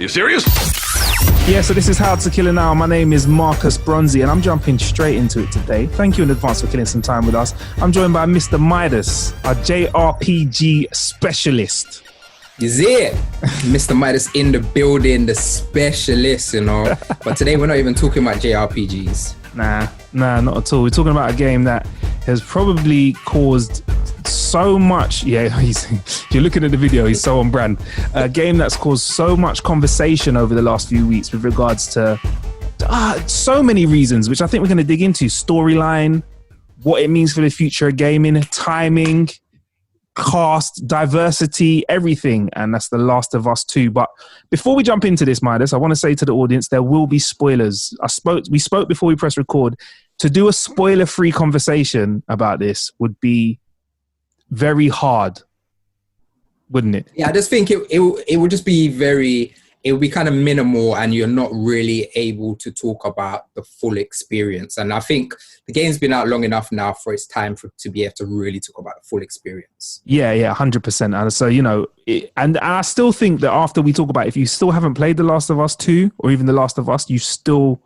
Are you serious? Yeah, so this is How to Kill an Hour. My name is Marcus Bronzy, and I'm jumping straight into it today. Thank you in advance for killing some time with us. I'm joined by Mr. Midas, our JRPG specialist. Is it? Mr. Midas in the building, the specialist, you know. But today we're not even talking about JRPGs. Nah, not at all. We're talking about a game that has probably caused so much. Yeah, if you're looking at the video, he's so on brand. A game that's caused so much conversation over the last few weeks with regards to so many reasons, which I think we're going to dig into. Storyline, what it means for the future of gaming, timing, cast, diversity, everything. And that's The Last of Us 2. But before we jump into this, Midas, I want to say to the audience, there will be spoilers. We spoke before we press record. To do a spoiler-free conversation about this would be very hard, wouldn't it? Yeah, I just think it would just be it would be kind of minimal, and you're not really able to talk about the full experience. And I think the game's been out long enough now for its time to be able to really talk about the full experience. Yeah, 100%. And so, you know, and I still think that after we talk about it, if you still haven't played The Last of Us 2 or even The Last of Us, you still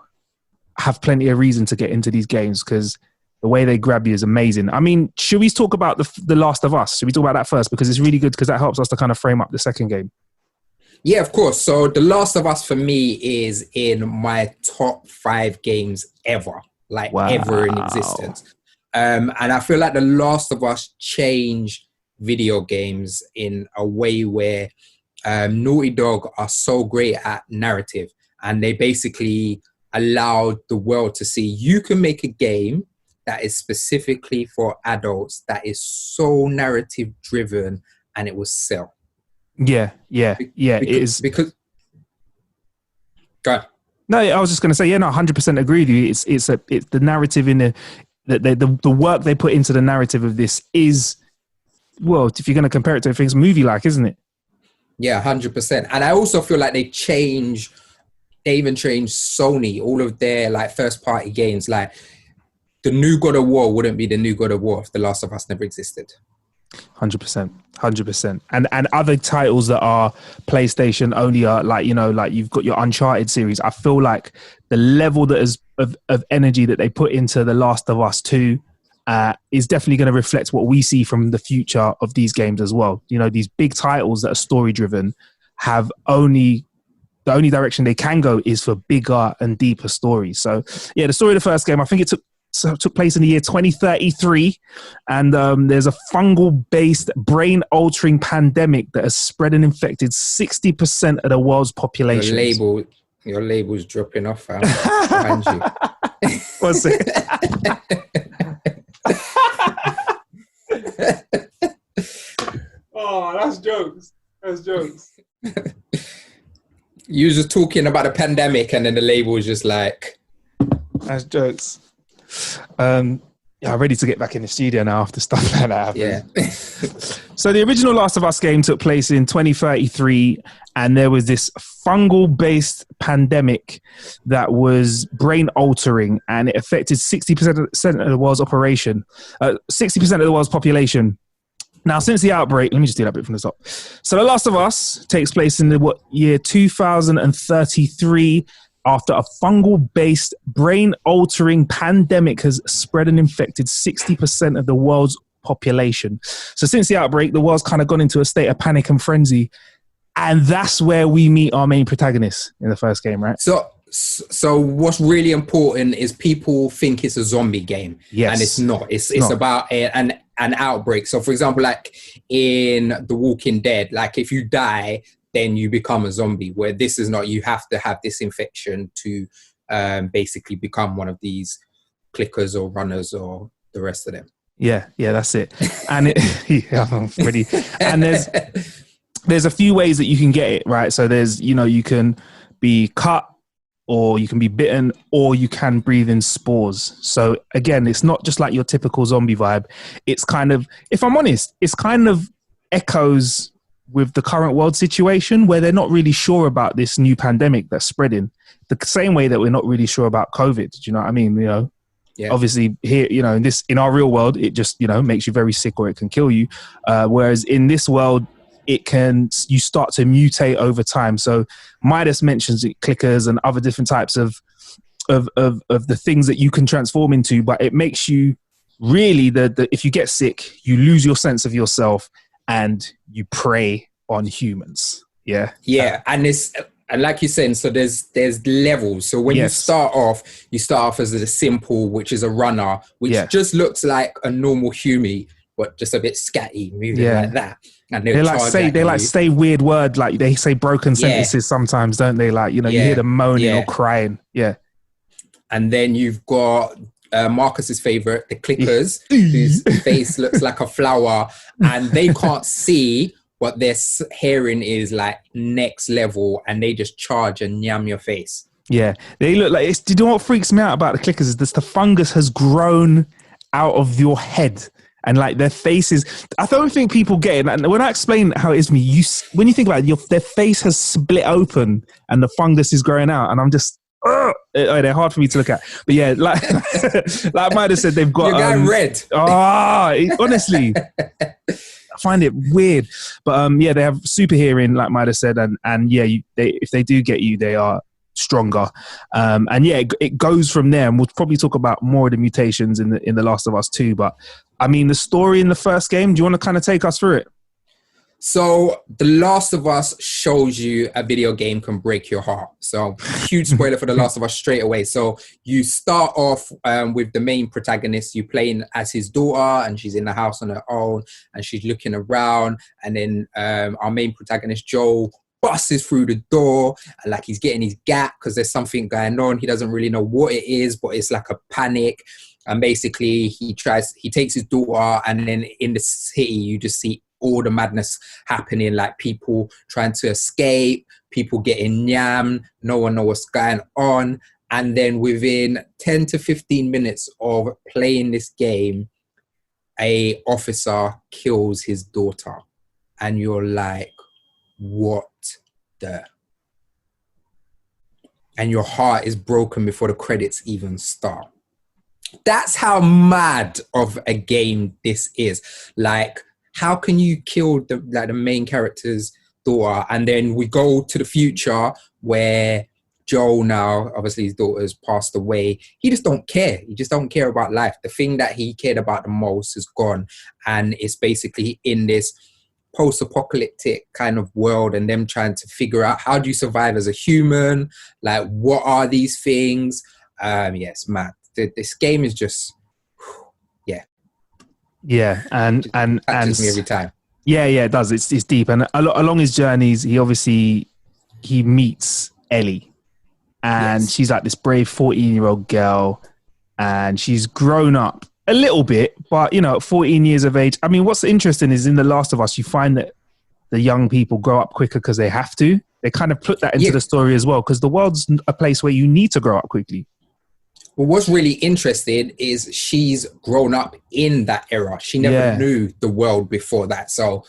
have plenty of reason to get into these games because the way they grab you is amazing. I mean, should we talk about the Last of Us? Should we talk about that first? Because it's really good because that helps us to kind of frame up the second game. Yeah, of course. So The Last of Us for me is in my top 5 games ever, ever in existence. And I feel like The Last of Us changed video games in a way where Naughty Dog are so great at narrative, and they basically allowed the world to see you can make a game that is specifically for adults, that is so narrative driven, and it will sell. Yeah, it is. Because, go ahead. No, I was just going to say, 100% agree with you. It's the narrative in the work they put into the narrative of this is, well, if you're going to compare it to things movie-like, isn't it? Yeah, 100%. And I also feel like they even changed Sony, all of their first-party games. Like the new God of War wouldn't be the new God of War if The Last of Us never existed. 100%. And other titles that are PlayStation only are like you've got your Uncharted series. I feel like the level that is of energy that they put into The Last of Us 2 is definitely going to reflect what we see from the future of these games as well. You know, these big titles that are story driven have the only direction they can go is for bigger and deeper stories. So yeah, the story of the first game, I think it took place in the year 2033, and there's a fungal-based, brain-altering pandemic that has spread and infected 60% of the world's population. Your label's dropping off behind you. What's it? Oh, that's jokes. You was just talking about the pandemic, and then the label was just like... That's jokes. I'm ready to get back in the studio now after stuff like that happened. Yeah. So the original Last of Us game took place in 2033, and there was this fungal-based pandemic that was brain-altering, and it affected 60% of the world's 60% of the world's population. Now, since the outbreak, let me just do that bit from the top. So The Last of Us takes place in the year 2033, after a fungal-based, brain-altering pandemic has spread and infected 60% of the world's population. So since the outbreak, the world's kind of gone into a state of panic and frenzy. And that's where we meet our main protagonist in the first game, right? So what's really important is people think it's a zombie game. Yes. And it's not. It's about an outbreak. So, for example, like in The Walking Dead, like if you die, then you become a zombie, where this is not. You have to have this infection to basically become one of these clickers or runners or the rest of them. Yeah, that's it. And I'm ready. And there's a few ways that you can get it, right? So there's, you can be cut, or you can be bitten, or you can breathe in spores. So again, it's not just like your typical zombie vibe. It's kind of, if I'm honest, it's kind of echoes with the current world situation where they're not really sure about this new pandemic that's spreading, the same way that we're not really sure about COVID. Do you know what I mean? Yeah. Obviously here, in our real world, it just, makes you very sick or it can kill you. Whereas in this world, you start to mutate over time. So Midas mentions it, clickers and other different types of the things that you can transform into, but it makes you really if you get sick, you lose your sense of yourself and you prey on humans. Yeah. And like you're saying, so there's levels. So when you start off as a simple, which is a runner, which just looks like a normal human, but just a bit scatty, moving like that. And they say weird word, like they say broken sentences sometimes, don't they? Like, you hear them moaning or crying. Yeah. And then you've got Marcus's favorite, the clickers, whose face looks like a flower, and they can't see what their hearing is like next level, and they just charge and yam your face. Yeah, they look like do you know what freaks me out about the clickers is this: the fungus has grown out of your head, and like their faces. I don't think people get it. And when I explain how it is to me, when you think about it, their face has split open and the fungus is growing out, and I'm just. They're hard for me to look at, but yeah, like Midas said, they've got your guy red. Honestly, I find it weird, but they have super hearing, like Midas said, and if they do get you, they are stronger, it goes from there. And we'll probably talk about more of the mutations in the Last of Us 2. But I mean, the story in the first game. Do you want to kind of take us through it? So The Last of Us shows you a video game can break your heart. So huge spoiler for The Last of Us straight away. So you start off with the main protagonist. You're playing as his daughter, and she's in the house on her own, and she's looking around. And then our main protagonist, Joel, busts through the door, and like he's getting his gap because there's something going on. He doesn't really know what it is, but it's like a panic. And basically he takes his daughter, and then in the city you just see all the madness happening, like people trying to escape, people getting yammed, no one knows what's going on. And then within 10 to 15 minutes of playing this game, a officer kills his daughter, and you're like, what the? And your heart is broken before the credits even start. That's how mad of a game this is. Like, how can you kill the main character's daughter? And then we go to the future where Joel now, obviously his daughter's passed away. He just don't care. He just don't care about life. The thing that he cared about the most is gone. And it's basically in this post-apocalyptic kind of world, and them trying to figure out, how do you survive as a human? Like, what are these things? Yes, mad. This game is just... Yeah, and touches me every time. Yeah, it does. It's deep, and along his journeys, he meets Ellie, and she's like this brave 14-year-old girl, and she's grown up a little bit, but at 14 years of age. I mean, what's interesting is in The Last of Us, you find that the young people grow up quicker because they have to. They kind of put that into the story as well, because the world's a place where you need to grow up quickly. Well, what's really interesting is she's grown up in that era. She never knew the world before that. So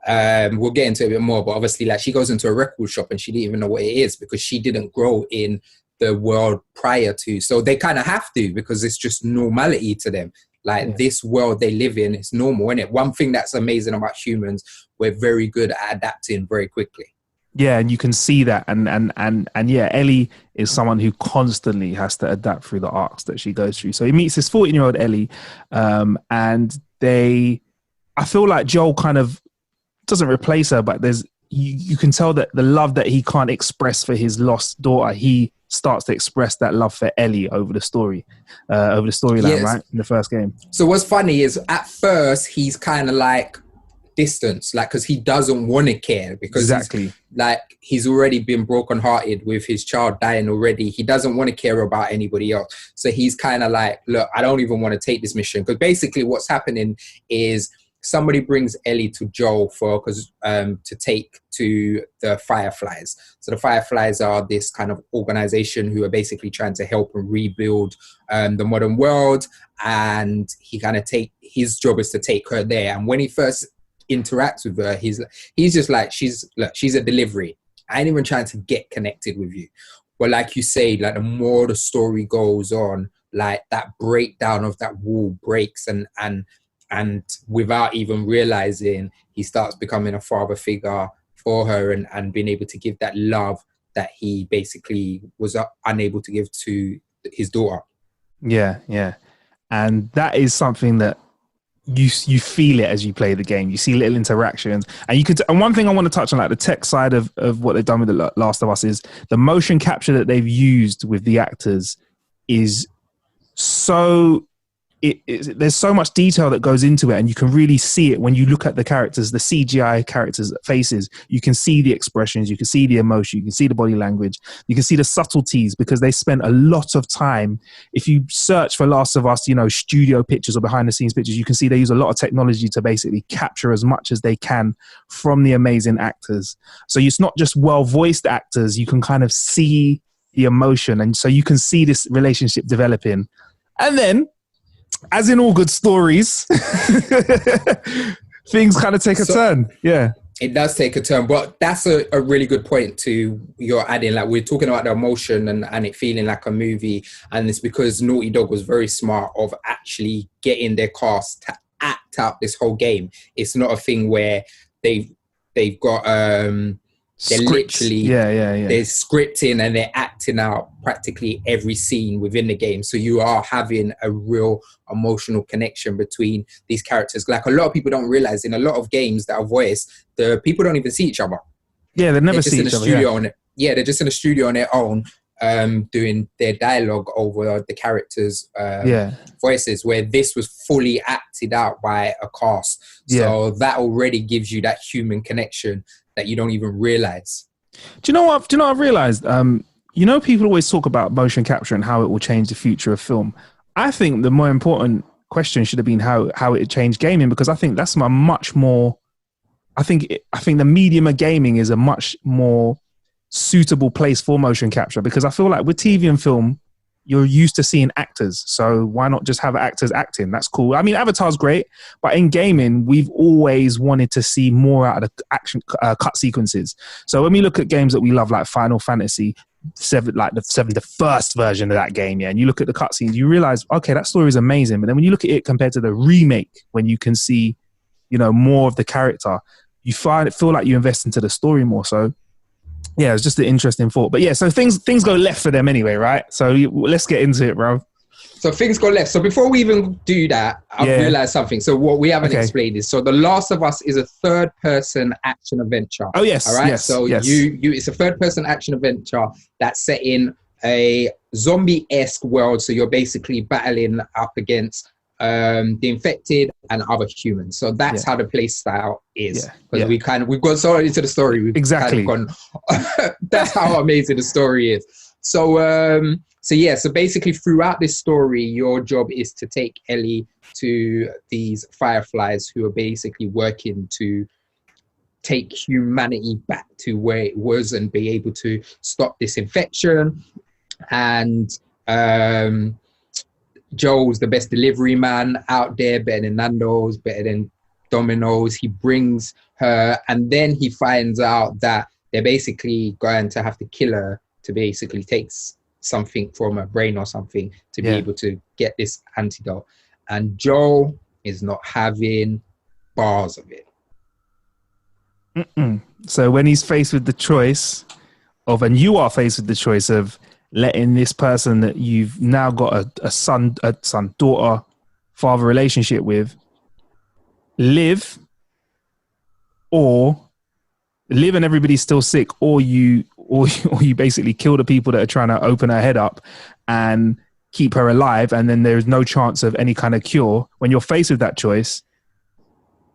we'll get into it a bit more. But obviously, like, she goes into a record shop and she didn't even know what it is because she didn't grow in the world prior to. So they kind of have to, because it's just normality to them. Like, this world they live in is normal, isn't it? One thing that's amazing about humans, we're very good at adapting very quickly. Yeah, and you can see that, and Ellie is someone who constantly has to adapt through the arcs that she goes through. So he meets this 14-year-old Ellie, and I feel like Joel kind of doesn't replace her, but you can tell that the love that he can't express for his lost daughter, he starts to express that love for Ellie over the storyline, right, in the first game. So what's funny is, at first he's kind of like distance, like, because he doesn't want to care, because he's already been brokenhearted with his child dying already. He doesn't want to care about anybody else, so he's kind of like, look, I don't even want to take this mission, because basically what's happening is somebody brings Ellie to Joel to take to the Fireflies. So the Fireflies are this kind of organization who are basically trying to help and rebuild the modern world, and his job is to take her there. And when he first interacts with her, he's just like, she's a delivery. I ain't even trying to get connected with you. But like you say, like, the more the story goes on, like, that breakdown of that wall breaks, and and without even realizing, he starts becoming a father figure for her, and being able to give that love that he basically was unable to give to his daughter. Yeah. And that is something that you feel it as you play the game. You see little interactions, and you could. And one thing I want to touch on, like the tech side of what they've done with The Last of Us, is the motion capture that they've used with the actors is so. There's so much detail that goes into it, and you can really see it when you look at the characters, the CGI characters' faces. You can see the expressions, you can see the emotion, you can see the body language, you can see the subtleties, because they spent a lot of time. If you search for Last of Us, studio pictures or behind the scenes pictures, you can see they use a lot of technology to basically capture as much as they can from the amazing actors. So it's not just well voiced actors, you can kind of see the emotion, and so you can see this relationship developing. And then, as in all good stories, things kind of take a turn. Yeah. It does take a turn, but that's a really good point to you're adding. Like, we're talking about the emotion and it feeling like a movie. And it's because Naughty Dog was very smart of actually getting their cast to act out this whole game. It's not a thing where they've got, they're literally, they're scripting and they're acting out practically every scene within the game. So you are having a real emotional connection between these characters. Like, a lot of people don't realize in a lot of games that are voiced, the people don't even see each other. Yeah, they never see each other. They're just in a studio on their own, doing their dialogue over the characters' voices, where this was fully acted out by a cast. So that already gives you that human connection that you don't even realize. Do you know what I've realized? People always talk about motion capture and how it will change the future of film. I think the more important question should have been how it changed gaming, because I think that's a much more. I think the medium of gaming is a much more suitable place for motion capture, because I feel like with TV and film, you're used to seeing actors. So why not just have actors acting? That's cool. I mean, Avatar's great, but in gaming, we've always wanted to see more out of the action cut sequences. So when we look at games that we love, like Final Fantasy 7, like the first version of that game, and you look at the cutscenes, you realize, okay, that story is amazing. But then when you look at it compared to the remake, when you can see, more of the character, you feel like you invest into the story more. So yeah, it's just an interesting thought. But yeah, so things go left for them anyway, right? So let's get into it, bro. So things go left. So before we even do that, I've realized something. So what we haven't explained is, so The Last of Us is a third-person action adventure. Oh, yes. All right? Yes, so it's a third-person action adventure that's set in a zombie-esque world. So you're basically battling up against the infected and other humans. So that's how the play style is. Because we've gone so into the story. We've exactly kind of gone, that's how amazing the story is. So so basically throughout this story, your job is to take Ellie to these fireflies who are basically working to take humanity back to where it was and be able to stop this infection. And Joel's the best delivery man out there, better than Nando's, better than Domino's. He brings her, and then he finds out that they're basically going to have to kill her to basically take something from her brain or something to be able to get this antidote. And Joel is not having bars of it. So when he's faced with the choice of, and you are faced with the choice of letting this person that you've now got a son, daughter, father relationship with live and everybody's still sick, or you basically kill the people that are trying to open her head up and keep her alive, and then there's no chance of any kind of cure. When you're faced with that choice,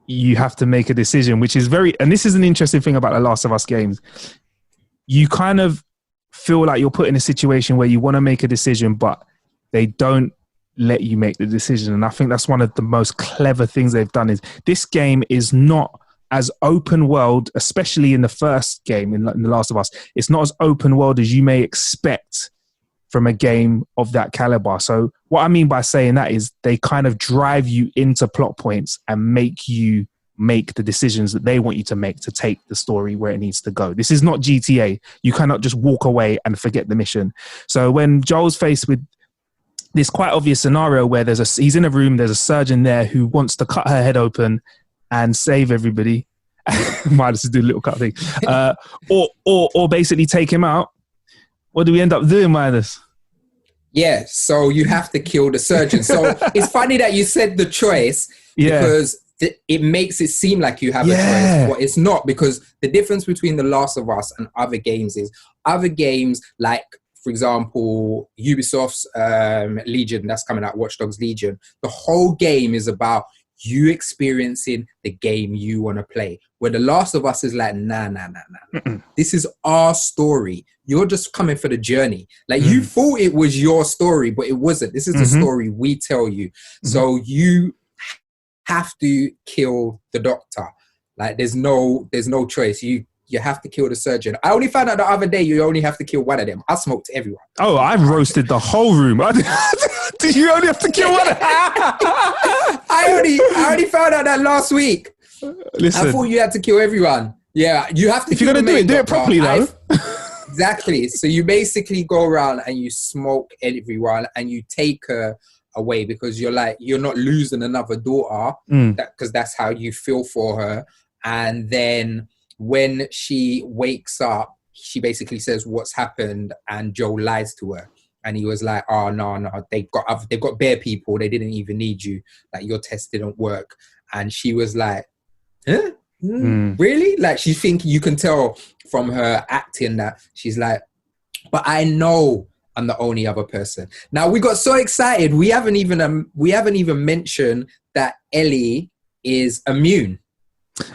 you have to make a decision, which is and this is an interesting thing about the Last of Us games. You kind of feel like you're put in a situation where you want to make a decision, but they don't let you make the decision. And I think that's one of the most clever things they've done. Is this game is not as open world, especially in the first game, in The Last of Us. It's not as open world as you may expect from a game of that caliber. So what I mean by saying that is they kind of drive you into plot points and make you make the decisions that they want you to make to take the story where it needs to go. This is not GTA. You cannot just walk away and forget the mission. So when Joel's faced with this quite obvious scenario where he's in a room, there's a surgeon there who wants to cut her head open and save everybody. Midas is doing a little cut thing. Or basically take him out. What do we end up doing, Midas? Yeah, so you have to kill the surgeon. So it's funny that you said the choice because it makes it seem like you have a choice, but it's not, because the difference between The Last of Us and other games is other games like, for example, Ubisoft's Legion that's coming out, Watch Dogs Legion. The whole game is about you experiencing the game you want to play. Where The Last of Us is like, nah. This is our story. You're just coming for the journey. Like you thought it was your story, but it wasn't. This is the story we tell you. So you have to kill the doctor. Like there's no choice. You have to kill the surgeon. I only found out the other day you only have to kill one of them. I smoked everyone. Oh, I roasted the whole room. Did you only have to kill one? I only found out that last week. Listen, I thought you had to kill everyone. Yeah, you have to. If you're gonna do it properly, though. Exactly. So you basically go around and you smoke everyone and you take her away because you're not losing another daughter, because that's how you feel for her. And then when she wakes up, she basically says what's happened, and Joe lies to her. And he was like, "Oh no, they've got bare people. They didn't even need you. Like your test didn't work." And she was like, "Huh? Really?" Like you can tell from her acting that she's like, "But I know I'm the only other person." Now we got so excited. We haven't even mentioned that Ellie is immune.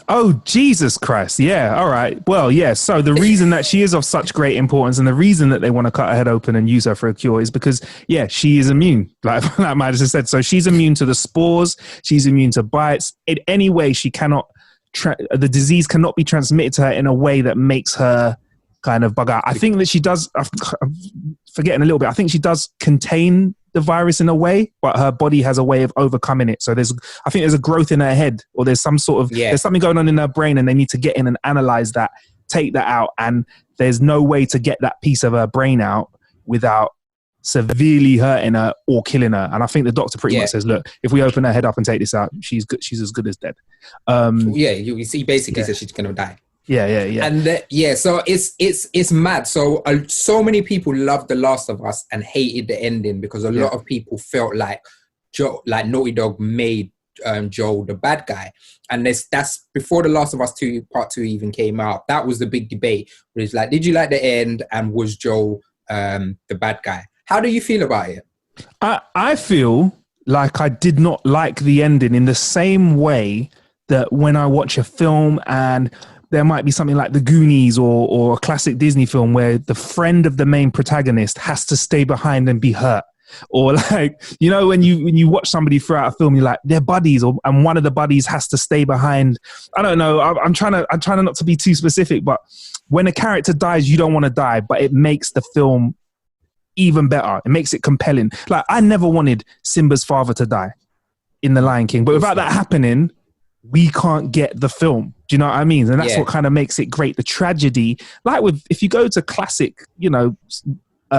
Oh, Jesus Christ. Yeah. All right. Well, yeah. So the reason that she is of such great importance and the reason that they want to cut her head open and use her for a cure is because, she is immune. Like Midas has said. So she's immune to the spores. She's immune to bites. In any way, she cannot, the disease cannot be transmitted to her in a way that makes her kind of bug out. I think that she does, I'm forgetting a little bit, I think she does contain the virus in a way, but her body has a way of overcoming it. So I think there's a growth in her head, or there's some sort of, there's something going on in her brain, and they need to get in and analyze that, take that out. And there's no way to get that piece of her brain out without severely hurting her or killing her. And I think the doctor pretty much says, look, if we open her head up and take this out, she's as good as dead. You see, basically says she's going to die. Yeah. And so it's mad. So many people loved The Last of Us and hated the ending because a lot of people felt like Naughty Dog made Joel the bad guy. And that's before The Last of Us 2 Part 2 even came out. That was the big debate. Where it's like, did you like the end, and was Joel the bad guy? How do you feel about it? I feel like I did not like the ending in the same way that when I watch a film and there might be something like The Goonies or a classic Disney film where the friend of the main protagonist has to stay behind and be hurt. Or like, when you watch somebody throughout a film, you're like, they're buddies, and one of the buddies has to stay behind. I don't know. I'm trying not to be too specific, but when a character dies, you don't want to die, but it makes the film even better. It makes it compelling. Like, I never wanted Simba's father to die in The Lion King, but without that happening, we can't get the film. Do you know what I mean? And that's what kind of makes it great. The tragedy, like if you go to classic,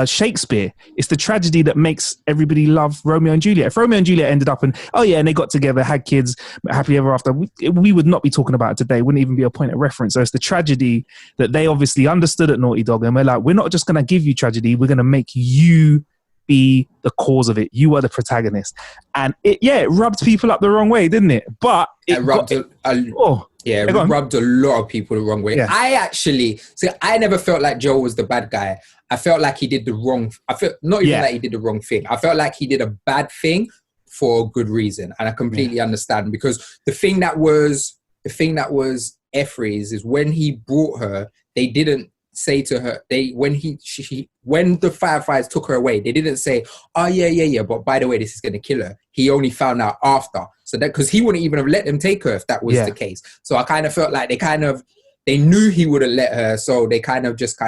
Shakespeare, it's the tragedy that makes everybody love Romeo and Juliet. If Romeo and Juliet ended up and they got together, had kids, happily ever after, we would not be talking about it today. It wouldn't even be a point of reference. So it's the tragedy that they obviously understood at Naughty Dog, and we're like, we're not just going to give you tragedy, we're going to make you be the cause of it. You are the protagonist. And it rubbed people up the wrong way, didn't it? But it rubbed rubbed a lot of people the wrong way. Yeah. I never felt like Joe was the bad guy. I felt like he did the wrong. I felt not even that he did the wrong thing. I felt like he did a bad thing for a good reason, and I completely understand, because the thing that was Effrey's is when he brought her, they didn't say to her, when the firefighters took her away, they didn't say, "Oh yeah, but by the way, this is going to kill her." He only found out after, so that, because he wouldn't even have let them take her if that was the case. So I kind of felt like they knew he wouldn't let her, so they just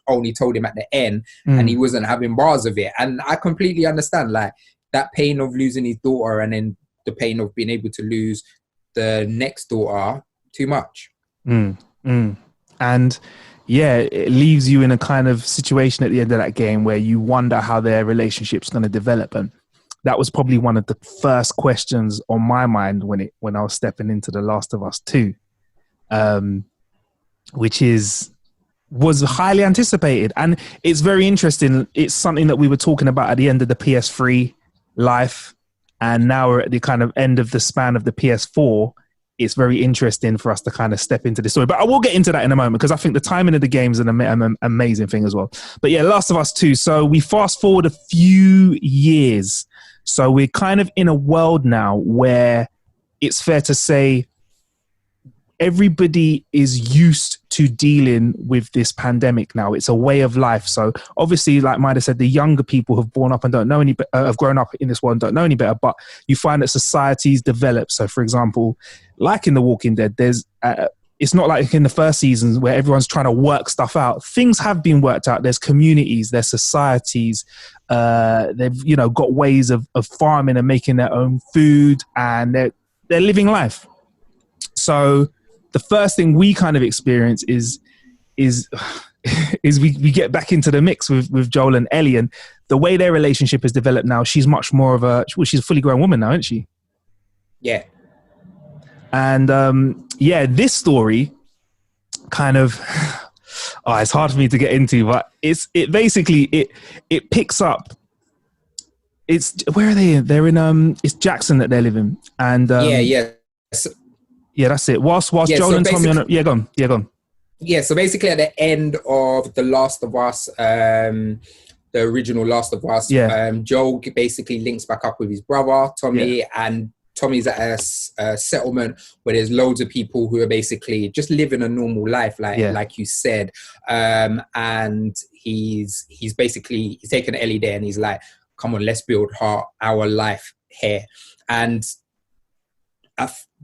only told him at the end, and he wasn't having bars of it. And I completely understand, like, that pain of losing his daughter, and then the pain of being able to lose the next daughter, too much. And yeah, it leaves you in a kind of situation at the end of that game where you wonder how their relationship's going to develop. And that was probably one of the first questions on my mind when I was stepping into The Last of Us 2, which was highly anticipated. And it's very interesting. It's something that we were talking about at the end of the PS3 life. And now we're at the kind of end of the span of the PS4. It's very interesting for us to kind of step into this story. But I will get into that in a moment because I think the timing of the game is an amazing thing as well. But yeah, Last of Us 2. So we fast forward a few years. So we're kind of in a world now where it's fair to say everybody is used to dealing with this pandemic now. It's a way of life. So obviously, like Midas said, the younger people have grown up and don't know any, have grown up in this world and don't know any better. But you find that societies develop. So, for example, like in The Walking Dead, there's it's not like in the first seasons where everyone's trying to work stuff out. Things have been worked out. There's communities, there's societies. They've got ways of farming and making their own food, and they're living life. So the first thing we kind of experience is we get back into the mix with Joel and Ellie, and the way their relationship has developed now. She's much more of she's a fully grown woman now, isn't she? Yeah. And this story kind of it's hard for me to get into, but it basically picks up. It's where are they? They're in it's Jackson that they're living, and yeah, that's it. Whilst Joel and Tommy go on. Yeah, so basically at the end of The Last of Us, the original Last of Us, Joel basically links back up with his brother Tommy, and Tommy's at a settlement where there's loads of people who are basically just living a normal life, like you said, and he's taken Ellie there, and he's like, "Come on, let's build our life here." And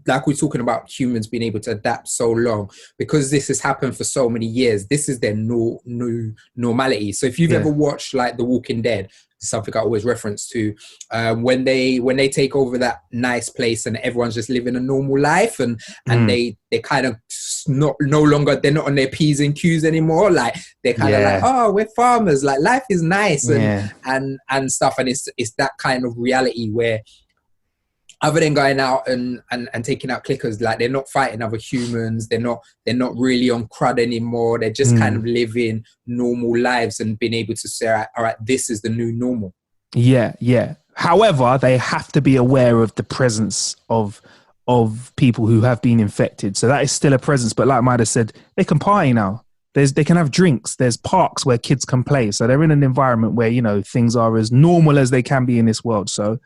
like we're talking about humans being able to adapt so long, because this has happened for so many years. This is their new normality. So if you've ever watched like The Walking Dead, something I always reference to, when they take over that nice place and everyone's just living a normal life, and they kind of no longer, they're not on their P's and Q's anymore. Like they're kind of like, oh, we're farmers, like life is nice and stuff. And it's that kind of reality where, other than going out and taking out clickers, like they're not fighting other humans, they're not really on crud anymore. They're just kind of living normal lives and being able to say, all right, this is the new normal. Yeah. However, they have to be aware of the presence of people who have been infected. So that is still a presence. But like Midas said, they can party now. They can have drinks. There's parks where kids can play. So they're in an environment where, things are as normal as they can be in this world. So,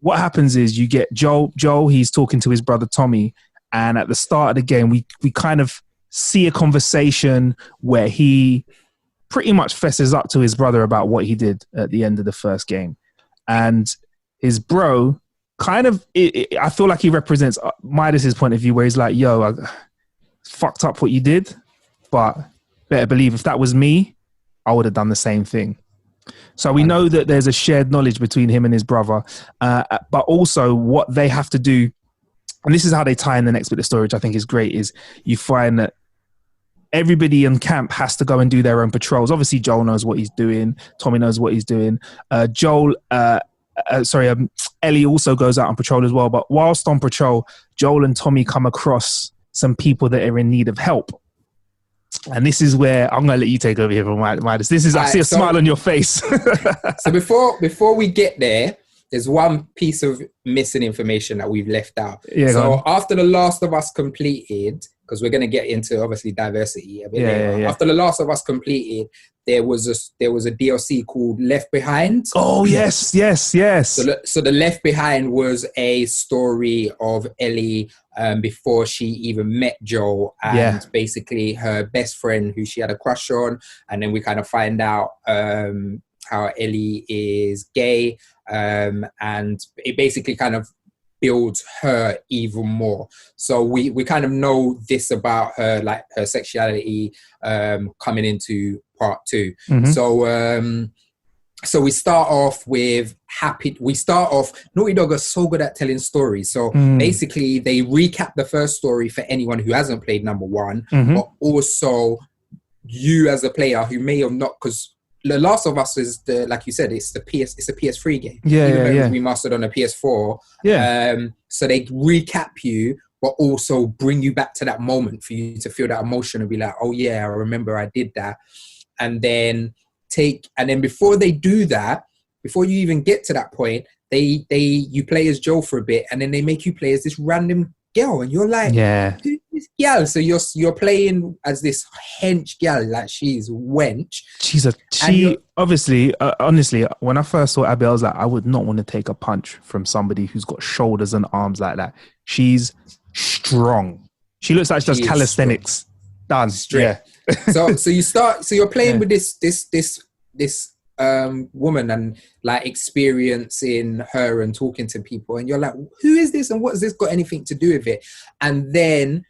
what happens is you get Joel, he's talking to his brother Tommy, and at the start of the game, we kind of see a conversation where he pretty much fesses up to his brother about what he did at the end of the first game. And his bro kind of, I feel like he represents Midas's point of view, where he's like, yo, I fucked up what you did, but better believe if that was me, I would have done the same thing. So we know that there's a shared knowledge between him and his brother, but also what they have to do, and this is how they tie in the next bit of story, which I think is great, is you find that everybody in camp has to go and do their own patrols. Obviously, Joel knows what he's doing. Tommy knows what he's doing. Ellie also goes out on patrol as well. But whilst on patrol, Joel and Tommy come across some people that are in need of help. And this is where I'm going to let you take over here from Midas. I see a smile on your face. So before we get there, there's one piece of missing information that we've left out. Yeah, so after The Last of Us completed, because we're going to get into obviously diversity a bit later. After The Last of Us completed, there was a DLC called Left Behind. Oh yes. So the Left Behind was a story of Ellie before she even met Joel, and basically her best friend who she had a crush on, and then we kind of find out how Ellie is gay, and it basically kind of builds her even more. So we kind of know this about her, like her sexuality coming into part 2. Mm-hmm. So So we start off with Naughty Dog are so good at telling stories. So basically they recap the first story for anyone who hasn't played number one, but also you as a player who may have not, because The Last of Us is like you said, it's a PS3 game. Even though it was remastered on a PS4. So they recap you, but also bring you back to that moment for you to feel that emotion and be like, oh yeah, I remember I did that. And then before they do that, before you even get to that point, you play as Joel for a bit, and then they make you play as this random girl, and you're like, who's this girl? So you're playing as this hench girl, like she's wench. Obviously, honestly, when I first saw Abby, I was like, I would not want to take a punch from somebody who's got shoulders and arms like that. She's strong. She looks like she does calisthenics. Done. Straight. Yeah. So you're playing with this woman and like experiencing her and talking to people, and you're like, who is this and what has this got anything to do with it? And then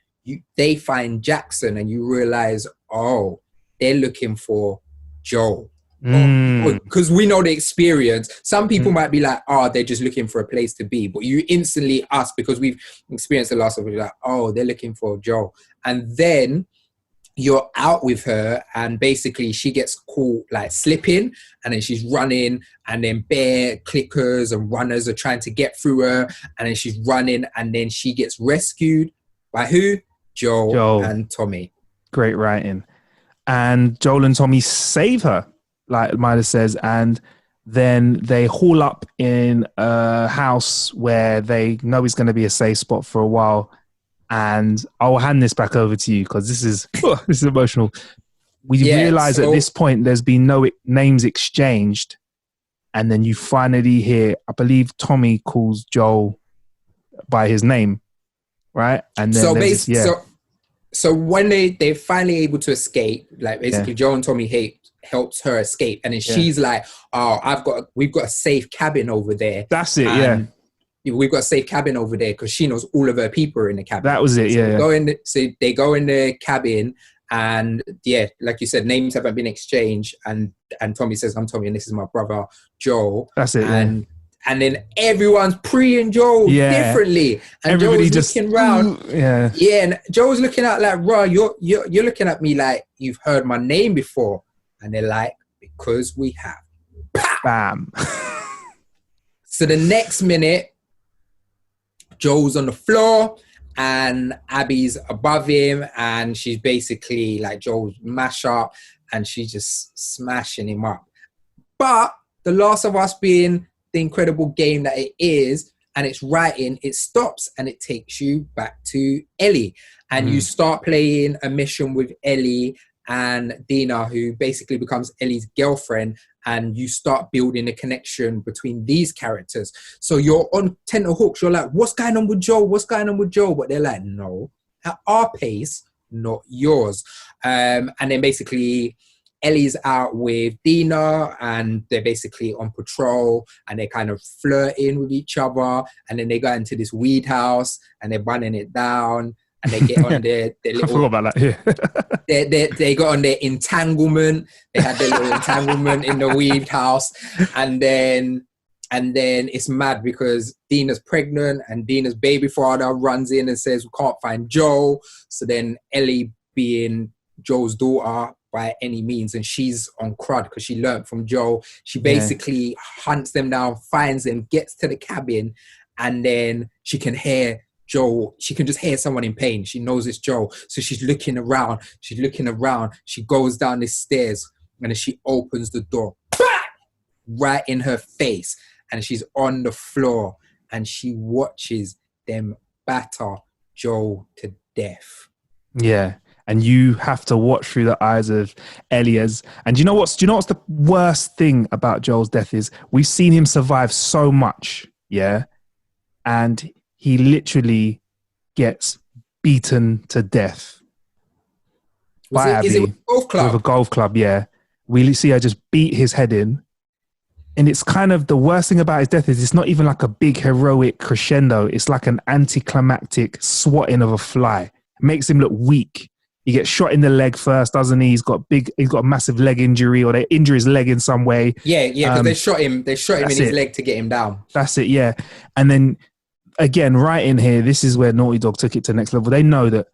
they find Jackson and you realize, oh, they're looking for Joel. Because we know the experience. Some people might be like, oh, they're just looking for a place to be, but you instantly, us, because we've experienced the last of it, like, oh, they're looking for Joel. And then you're out with her, and basically she gets caught like slipping, and then she's running, and then bear clickers and runners are trying to get through her, and then she's running, and then she gets rescued by who? Joel and Tommy. Great writing. And Joel and Tommy save her, like Midas says, and then they haul up in a house where they know is going to be a safe spot for a while. And I'll hand this back over to you because this is emotional. We realize at this point there's been no names exchanged, and then you finally hear, I believe Tommy calls Joel by his name, right? And then so when they're finally able to escape, like basically Joel and Tommy helps her escape, and then she's like, "Oh, we've got a safe cabin over there." That's it, We've got a safe cabin over there because she knows all of her people are in the cabin. That was it, so they go in the cabin, and like you said, names haven't been exchanged, and Tommy says, "I'm Tommy, and this is my brother Joel." That's it, and then everyone's pre-ing Joel differently, and everybody Joel's looking around, and Joel's looking out like, "Bro, you're looking at me like you've heard my name before," and they're like, "Because we have." Bam. So the next minute, Joel's on the floor and Abby's above him, and she's basically like Joel's mash up, and she's just smashing him up. But The Last of Us being the incredible game that it is, and it's writing, it stops and it takes you back to Ellie, and you start playing a mission with Ellie and Dina, who basically becomes Ellie's girlfriend, and you start building a connection between these characters. So you're on tenterhooks. You're like, what's going on with Joel? What's going on with Joel? But they're like, no, at our pace, not yours. And then basically Ellie's out with Dina, and they're basically on patrol, and they're kind of flirting with each other. And then they go into this weed house and they're running it down. And they get on their little... I forgot about that, they got on their entanglement. They had their little entanglement in the weaved house. And then it's mad because Dina's pregnant, and Dina's baby father runs in and says, we can't find Joel. So then Ellie, being Joel's daughter by any means, and she's on crud because she learned from Joel, she basically hunts them down, finds them, gets to the cabin, and then she can hear Joel. She can just hear someone in pain. She knows it's Joel. So she's looking around. She goes down the stairs, and then she opens the door, right in her face. And she's on the floor, and she watches them batter Joel to death. Yeah. And you have to watch through the eyes of Elias. And do you know what's the worst thing about Joel's death is? We've seen him survive so much. Yeah. And he literally gets beaten to death by Abby. Is it with a golf club? With a golf club, yeah. We see her just beat his head in. And it's kind of the worst thing about his death is it's not even like a big heroic crescendo. It's like an anticlimactic swatting of a fly. It makes him look weak. He gets shot in the leg first, doesn't he? He's got a massive leg injury, or they injure his leg in some way. Yeah, because they shot him in his leg to get him down. That's it, yeah. And then again, right in here, this is where Naughty Dog took it to the next level. They know that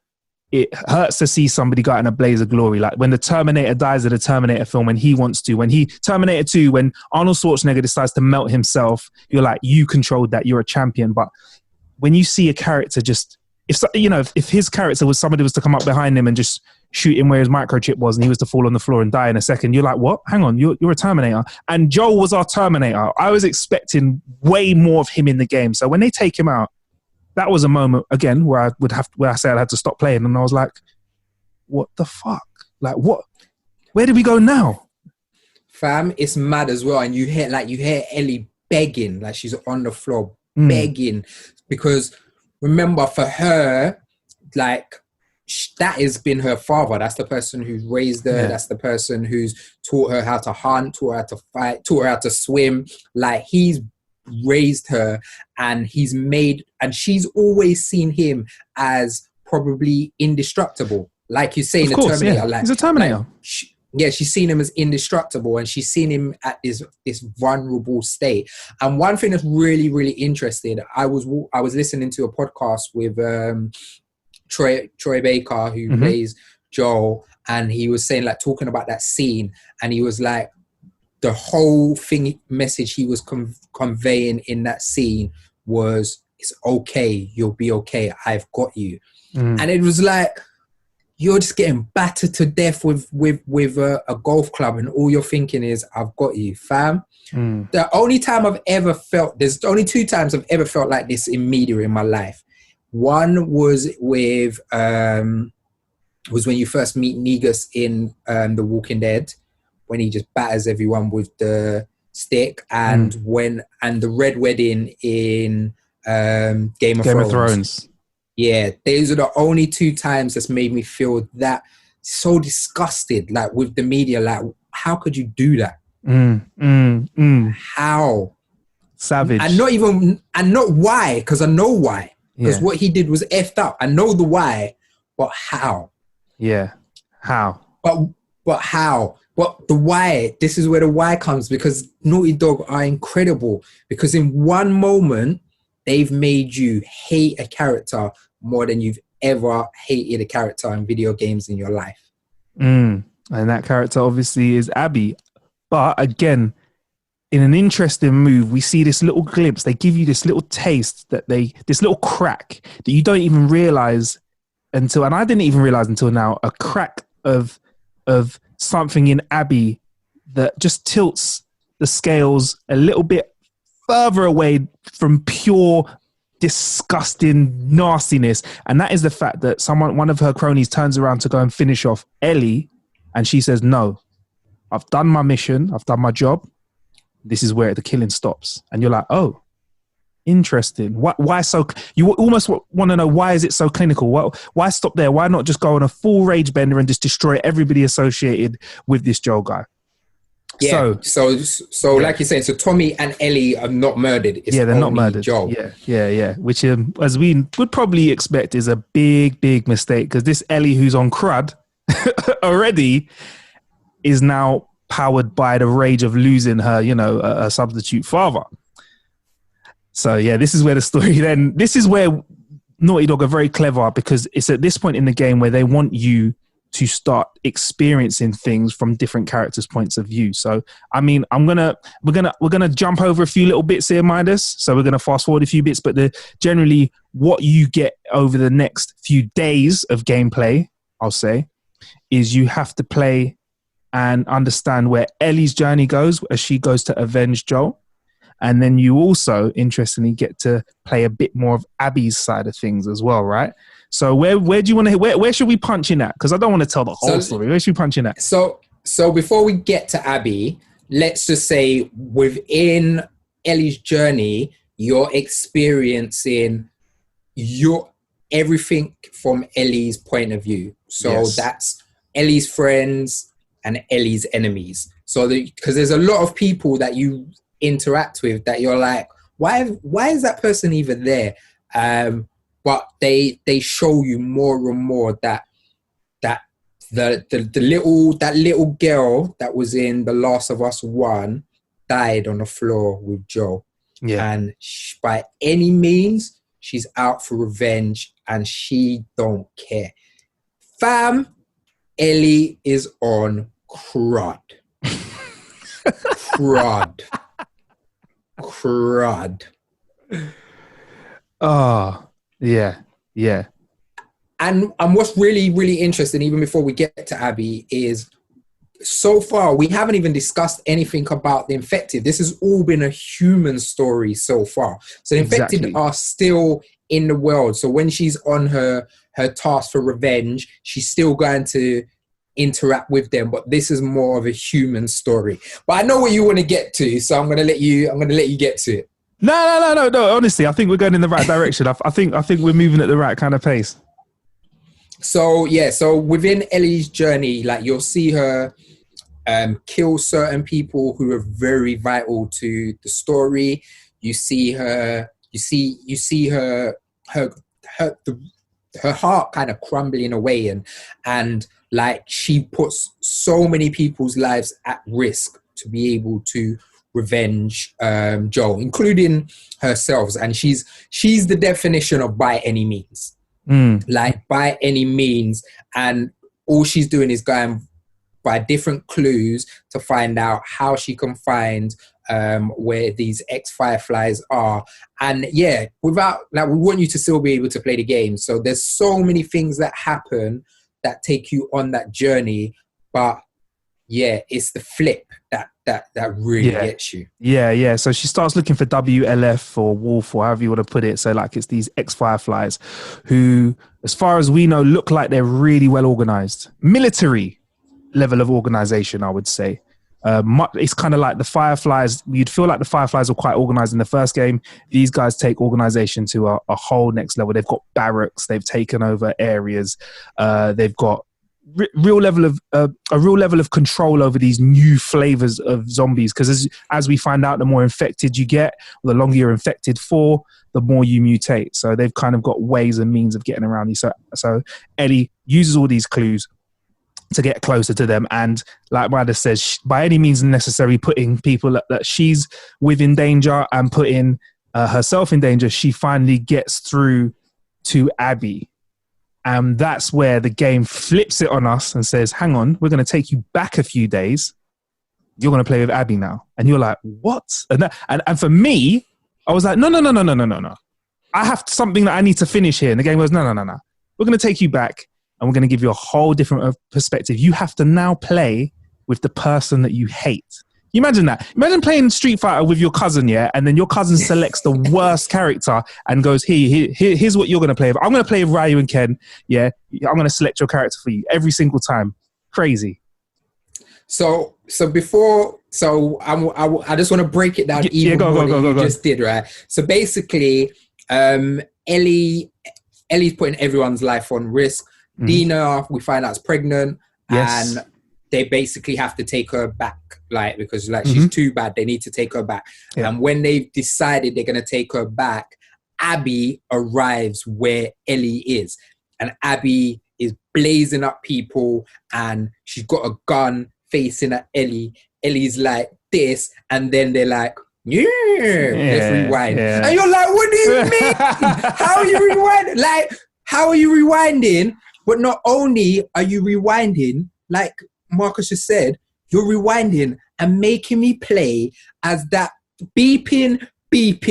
it hurts to see somebody go out in a blaze of glory. Like when the Terminator dies at a Terminator film, when he wants to, Terminator 2, when Arnold Schwarzenegger decides to melt himself, you're like, you controlled that, you're a champion. But when you see a character just, if his character was somebody was to come up behind him and just shoot him where his microchip was and he was to fall on the floor and die in a second, you're like, what? Hang on, you're a Terminator. And Joel was our Terminator. I was expecting way more of him in the game. So when they take him out, that was a moment, again, where I said I had to stop playing. And I was like, what the fuck? Like, what? Where do we go now? Fam, it's mad as well. And you hear Ellie begging, like she's on the floor, begging. Because remember, for her, like, that has been her father. That's the person who's raised her. Yeah. That's the person who's taught her how to hunt, taught her how to fight, taught her how to swim. Like, he's raised her, and she's always seen him as probably indestructible. Like you say in the Terminator. Yeah. Like, he's a Terminator. Like, she's seen him as indestructible, and she's seen him at this vulnerable state. And one thing that's really, really interesting, I was listening to a podcast with Troy Baker, who plays Joel, and he was saying, like, talking about that scene, and he was like, the whole message he was conveying in that scene was, it's okay, you'll be okay, I've got you. And it was like, you're just getting battered to death with a golf club, and all you're thinking is, I've got you, fam. The only time I've ever felt, there's only 2 times I've ever felt like this in media in my life. One was with was when you first meet Negus in The Walking Dead, when he just batters everyone with the stick, and the Red Wedding in Game of Thrones. Yeah, those are the only 2 times that's made me feel that so disgusted, like, with the media. Like, how could you do that? How? Savage. And not why, because I know why. Because what he did was effed up. I know the why, but how? Yeah, how? But how? But the why, this is where the why comes, because Naughty Dog are incredible. Because in one moment, they've made you hate a character more than you've ever hated a character in video games in your life. And that character obviously is Abby. But again, in an interesting move, we see this little glimpse. They give you this little taste, this little crack that you don't even realize until, and I didn't even realize until now, a crack of something in Abby that just tilts the scales a little bit further away from pure disgusting nastiness. And that is the fact that one of her cronies turns around to go and finish off Ellie, and she says, no, I've done my mission, I've done my job, this is where the killing stops. And you're like, oh, interesting. Why so? You almost want to know, why is it so clinical? Why stop there? Why not just go on a full rage bender and just destroy everybody associated with this Joel guy? Yeah. So like you said, so Tommy and Ellie are not murdered. It's they're not murdered. Joel. Yeah. Which, as we would probably expect, is a big mistake, because this Ellie, who's on crud already, is now powered by the rage of losing her, a substitute father. So yeah, this is where the story then, this is where Naughty Dog are very clever, because it's at this point in the game where they want you to start experiencing things from different characters' points of view. So, I mean, we're gonna jump over a few little bits here, Midas. So we're gonna fast forward a few bits, but generally what you get over the next few days of gameplay, I'll say, is you have to play and understand where Ellie's journey goes as she goes to avenge Joel. And then you also, interestingly, get to play a bit more of Abby's side of things as well, right? So where do you want to, where should we punch in at? Because I don't want to tell the whole story. Where should we punch in at? So before we get to Abby, let's just say within Ellie's journey, you're experiencing everything from Ellie's point of view. So that's Ellie's friends and Ellie's enemies. So because there's a lot of people that you interact with that you're like, why is that person even there? But they show you more and more that that little girl that was in The Last of Us 1 died on the floor with Joel. Yeah. And by any means, she's out for revenge and she don't care. Fam, Ellie is on crud. Crud. Oh, yeah. And what's really, really interesting, even before we get to Abby, is so far we haven't even discussed anything about the infected. This has all been a human story so far. So the infected are still in the world. So when she's on her task for revenge, she's still going to interact with them, but this is more of a human story. But I know what you want to get to, so I'm gonna let you get to it. No. Honestly, I think we're going in the right direction. I think we're moving at the right kind of pace. So within Ellie's journey, like you'll see her kill certain people who are very vital to the story. You see her heart kind of crumbling away, and like she puts so many people's lives at risk to be able to revenge Joel, including herself. And she's the definition of by any means. Like by any means, and all she's doing is going by different clues to find out how she can find where these ex-Fireflies are. And yeah, without like, we want you to still be able to play the game. So there's so many things that happen that take you on that journey, but yeah, it's the flip that really gets you. Yeah. So she starts looking for WLF or Wolf or however you want to put it. So like it's these ex-Fireflies who, as far as we know, look like they're really well organized. Military level of organization, I would say. It's kind of like the Fireflies. You'd feel like the Fireflies were quite organized in the first game. These guys take organization to a whole next level. They've got barracks. They've taken over areas. They've got a real level of control over these new flavors of zombies, because as we find out, the more infected you get, the longer you're infected for, the more you mutate. So they've kind of got ways and means of getting around these. So Ellie uses all these clues to get closer to them, and like Midas says, by any means necessary, putting people that she's with in danger and putting herself in danger, she finally gets through to Abby. And that's where the game flips it on us and says, hang on, we're going to take you back a few days. You're going to play with Abby now. And you're like, what? And for me, I was like, no. I have something that I need to finish here. And the game goes, no. We're going to take you back and we're going to give you a whole different perspective. You have to now play with the person that you hate. You imagine that. Imagine playing Street Fighter with your cousin, yeah, and then your cousin selects the worst character and goes, here's what you're going to play with. I'm going to play with Ryu and Ken, yeah. I'm going to select your character for you every single time. Crazy. So I just want to break it down even more than you just did, right? So basically, Ellie's putting everyone's life on risk. Dina, we find out, is pregnant, and they basically have to take her back, like, because like she's too bad. They need to take her back. Yeah. And when they've decided they're going to take her back, Abby arrives where Ellie is. And Abby is blazing up people and she's got a gun facing at Ellie. Ellie's like this. And then they're like, let's rewind. Yeah. And you're like, what do you mean? How are you rewinding? Like, how are you rewinding? But not only are you rewinding, like Marcus just said, you're rewinding and making me play as that beeping, beep.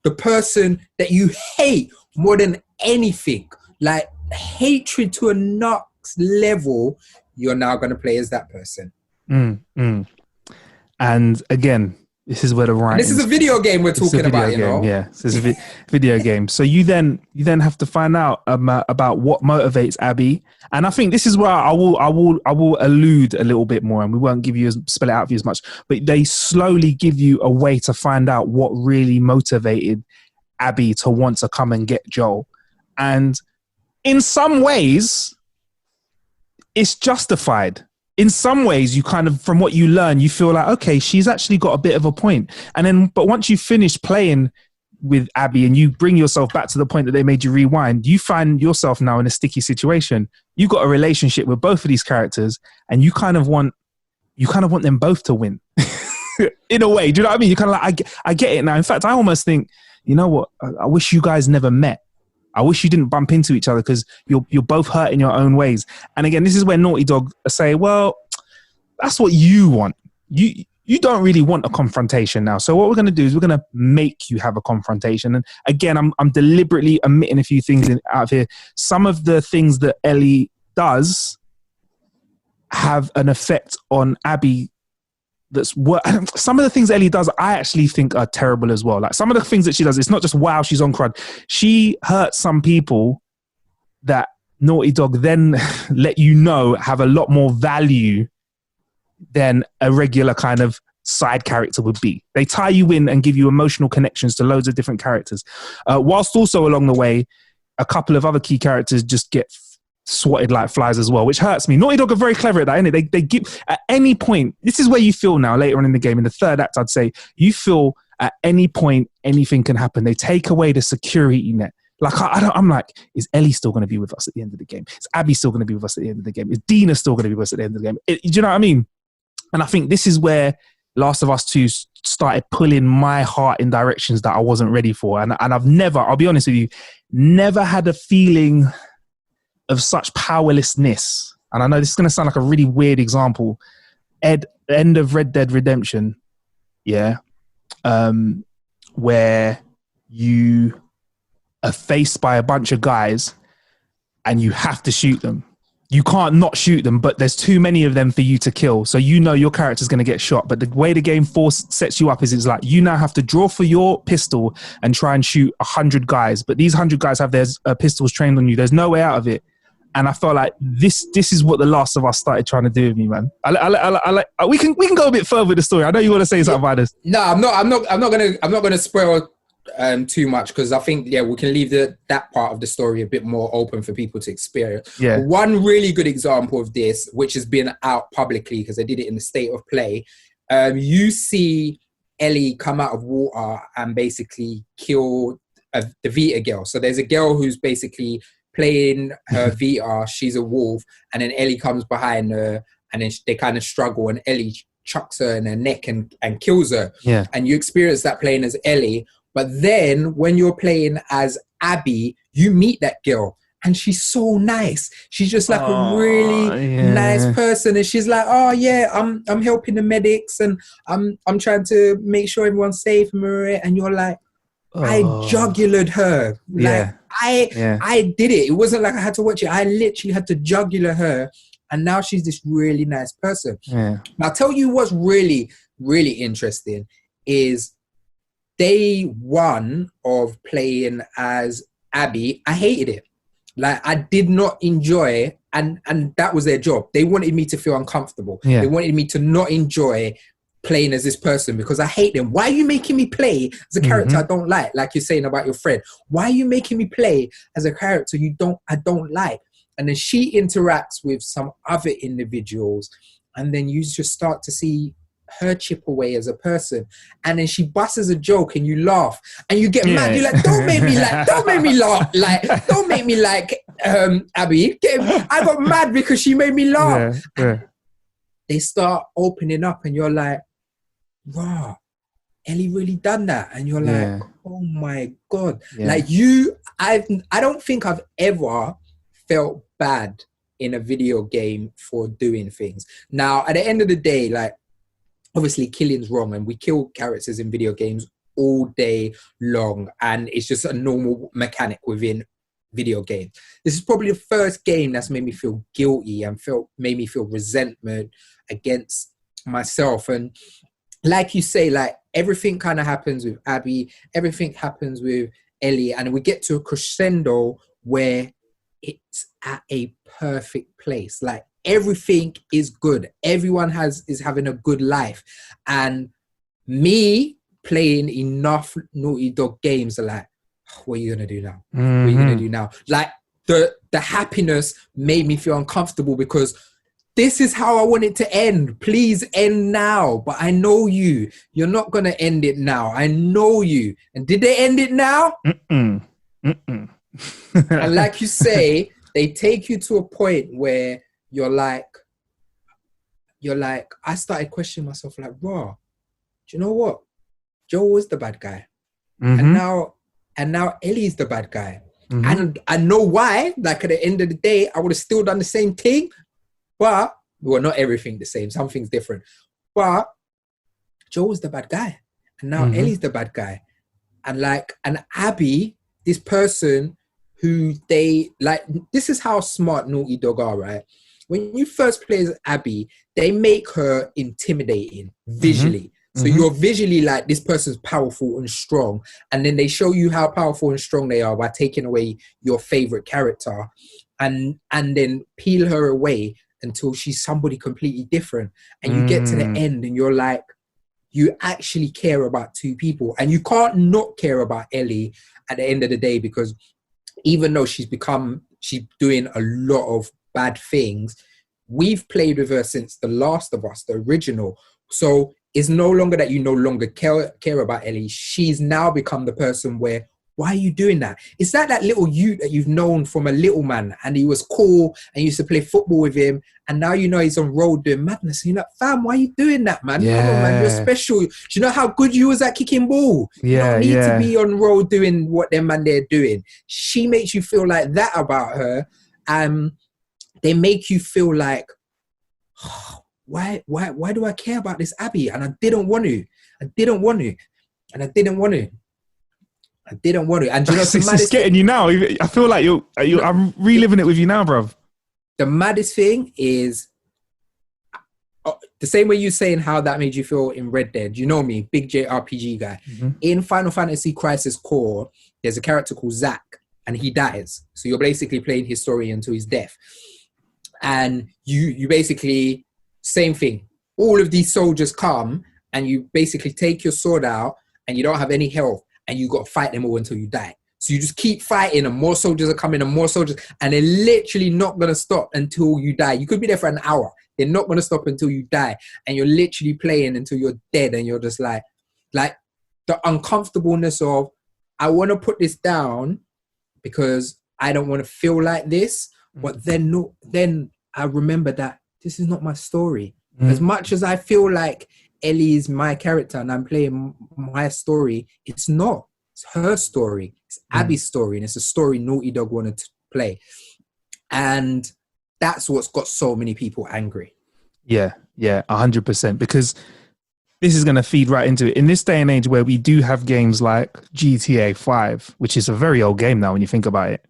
The person that you hate more than anything. Like hatred to a next level, you're now going to play as that person. And again, this is where the writing. This is a video game we're talking about, you know. Yeah, this is a video game. So you then have to find out about what motivates Abby, and I think this is where I will allude a little bit more, and we won't spell it out for you as much. But they slowly give you a way to find out what really motivated Abby to want to come and get Joel, and in some ways, it's justified. In some ways, you kind of, from what you learn, you feel like, okay, she's actually got a bit of a point. And then, but once you finish playing with Abby and you bring yourself back to the point that they made you rewind, you find yourself now in a sticky situation. You got a relationship with both of these characters, and you kind of want them both to win. In a way, do you know what I mean? You kind of like, I get it now. In fact, I almost think, you know what? I wish you guys never met. I wish you didn't bump into each other, because you're both hurt in your own ways. And again, this is where Naughty Dog say, well, that's what you want. You don't really want a confrontation now. So what we're going to do is we're going to make you have a confrontation. And again, I'm deliberately omitting a few things out of here. Some of the things that Ellie does have an effect on Abby. Some of the things Ellie does, I actually think are terrible as well. Like some of the things that she does, it's not just, wow, she's on crud. She hurts some people that Naughty Dog then let you know have a lot more value than a regular kind of side character would be. They tie you in and give you emotional connections to loads of different characters. Whilst also along the way, a couple of other key characters just get swatted like flies as well, which hurts me. Naughty Dog are very clever at that, innit? They give, at any point, this is where you feel now, later on in the game, in the third act, I'd say, you feel at any point, anything can happen. They take away the security net. Like, I'm like, is Ellie still going to be with us at the end of the game? Is Abby still going to be with us at the end of the game? Is Dina still going to be with us at the end of the game? Do you know what I mean? And I think this is where Last of Us 2 started pulling my heart in directions that I wasn't ready for. And I've never, I'll be honest with you, never had a feeling of such powerlessness. And I know this is going to sound like a really weird example. End of Red Dead Redemption, yeah, where you are faced by a bunch of guys and you have to shoot them. You can't not shoot them, but there's too many of them for you to kill. So you know your character's going to get shot. But the way the game sets you up is it's like you now have to draw for your pistol and try and shoot 100 guys. But these 100 guys have their pistols trained on you. There's no way out of it. And I felt like this is what The Last of Us started trying to do with me, man. We can go a bit further with the story. I know you want to say something about this. No, I'm not gonna spoil too much, because I think we can leave that part of the story a bit more open for people to experience. Yeah. One really good example of this, which has been out publicly because they did it in the State of Play, you see Ellie come out of water and basically kill the Vita girl. So there's a girl who's basically playing her Vita, she's a wolf, and then Ellie comes behind her, and then they kind of struggle, and Ellie chucks her in her neck and kills her. Yeah. And you experience that playing as Ellie. But then when you're playing as Abby, you meet that girl, and she's so nice. She's just like a really nice person, and she's like, "Oh yeah, I'm helping the medics, and I'm trying to make sure everyone's safe." And you're like, I jugulared her. Like I did it. It wasn't like I had to watch it. I literally had to jugular her, and now she's this really nice person. Yeah. I'll tell you what's really, really interesting is day one of playing as Abby, I hated it. Like, I did not enjoy, and that was their job. They wanted me to feel uncomfortable. Yeah. They wanted me to not enjoy playing as this person because I hate them. Why are you making me play as a character I don't like you're saying about your friend? Why are you making me play as a character I don't like? And then she interacts with some other individuals, and then you just start to see her chip away as a person, and then she busts a joke and you laugh and you get mad. You're like, don't make me laugh, don't make me like Abby. I got mad because she made me laugh. They start opening up and you're like, wow, Ellie really done that. And you're like, oh my God. Like I don't think I've ever felt bad in a video game for doing things. Now, at the end of the day, like, obviously killing's wrong, and we kill characters in video games all day long, and it's just a normal mechanic within video games. This is probably the first game that's made me feel guilty and made me feel resentment against myself. And like you say, like, everything kind of happens with Abby, everything happens with Ellie, and we get to a crescendo where it's at a perfect place. Like, everything is good. Everyone is having a good life. And me playing enough Naughty Dog games are like, what are you going to do now? What are you going to do now? Like, the happiness made me feel uncomfortable because this is how I want it to end. Please end now. But I know you. You're not going to end it now. I know you. And did they end it now? Mm-mm. Mm-mm. And like you say, they take you to a point where you're like, I started questioning myself like, raw, do you know what? Joe was the bad guy. Mm-hmm. And now Ellie's the bad guy. Mm-hmm. And I know why. Like at the end of the day, I would have still done the same thing. But, well, not everything the same. Some things different. But Joe was the bad guy. And now Ellie's the bad guy. And Abby, this person who they, like, this is how smart Naughty Dog are, right? When you first play as Abby, they make her intimidating visually. So you're visually like, this person's powerful and strong. And then they show you how powerful and strong they are by taking away your favorite character and then peel her away until she's somebody completely different. And you get to the end and you're like, you actually care about two people. And you can't not care about Ellie at the end of the day, because even though she's doing a lot of bad things, we've played with her since The Last of Us, the original. So it's no longer that you no longer care about Ellie. She's now become the person where, why are you doing that? It's that little you that you've known from a little man, and he was cool and you used to play football with him, and now you know he's on road doing madness. And you're like, fam, why are you doing that, man? Yeah. Come on, man, you're special. Do you know how good you was at kicking ball? You don't need to be on road doing what them man they're doing. She makes you feel like that about her. They make you feel like, oh, why do I care about this Abby? And I didn't want to. And do you know, it's getting you now. I feel like I'm reliving it with you now, bruv. The maddest thing is the same way you saying how that made you feel in Red Dead. You know me, big JRPG guy. In Final Fantasy Crisis Core, there's a character called Zack, and he dies. So you're basically playing his story until his death. And you basically, same thing. All of these soldiers come, and you basically take your sword out, and you don't have any health, and you got to fight them all until you die. So you just keep fighting, and more soldiers are coming, and more soldiers, and they're literally not going to stop until you die. You could be there for an hour. They're not going to stop until you die, and you're literally playing until you're dead, and you're just like the uncomfortableness of, I want to put this down because I don't want to feel like this, but then I remember that this is not my story. As much as I feel like Ellie is my character and I'm playing my story, it's not. It's her story. It's Abby's story, and it's a story Naughty Dog wanted to play. And that's what's got so many people angry. Yeah, 100%. Because this is going to feed right into it. In this day and age where we do have games like GTA 5, which is a very old game now when you think about it.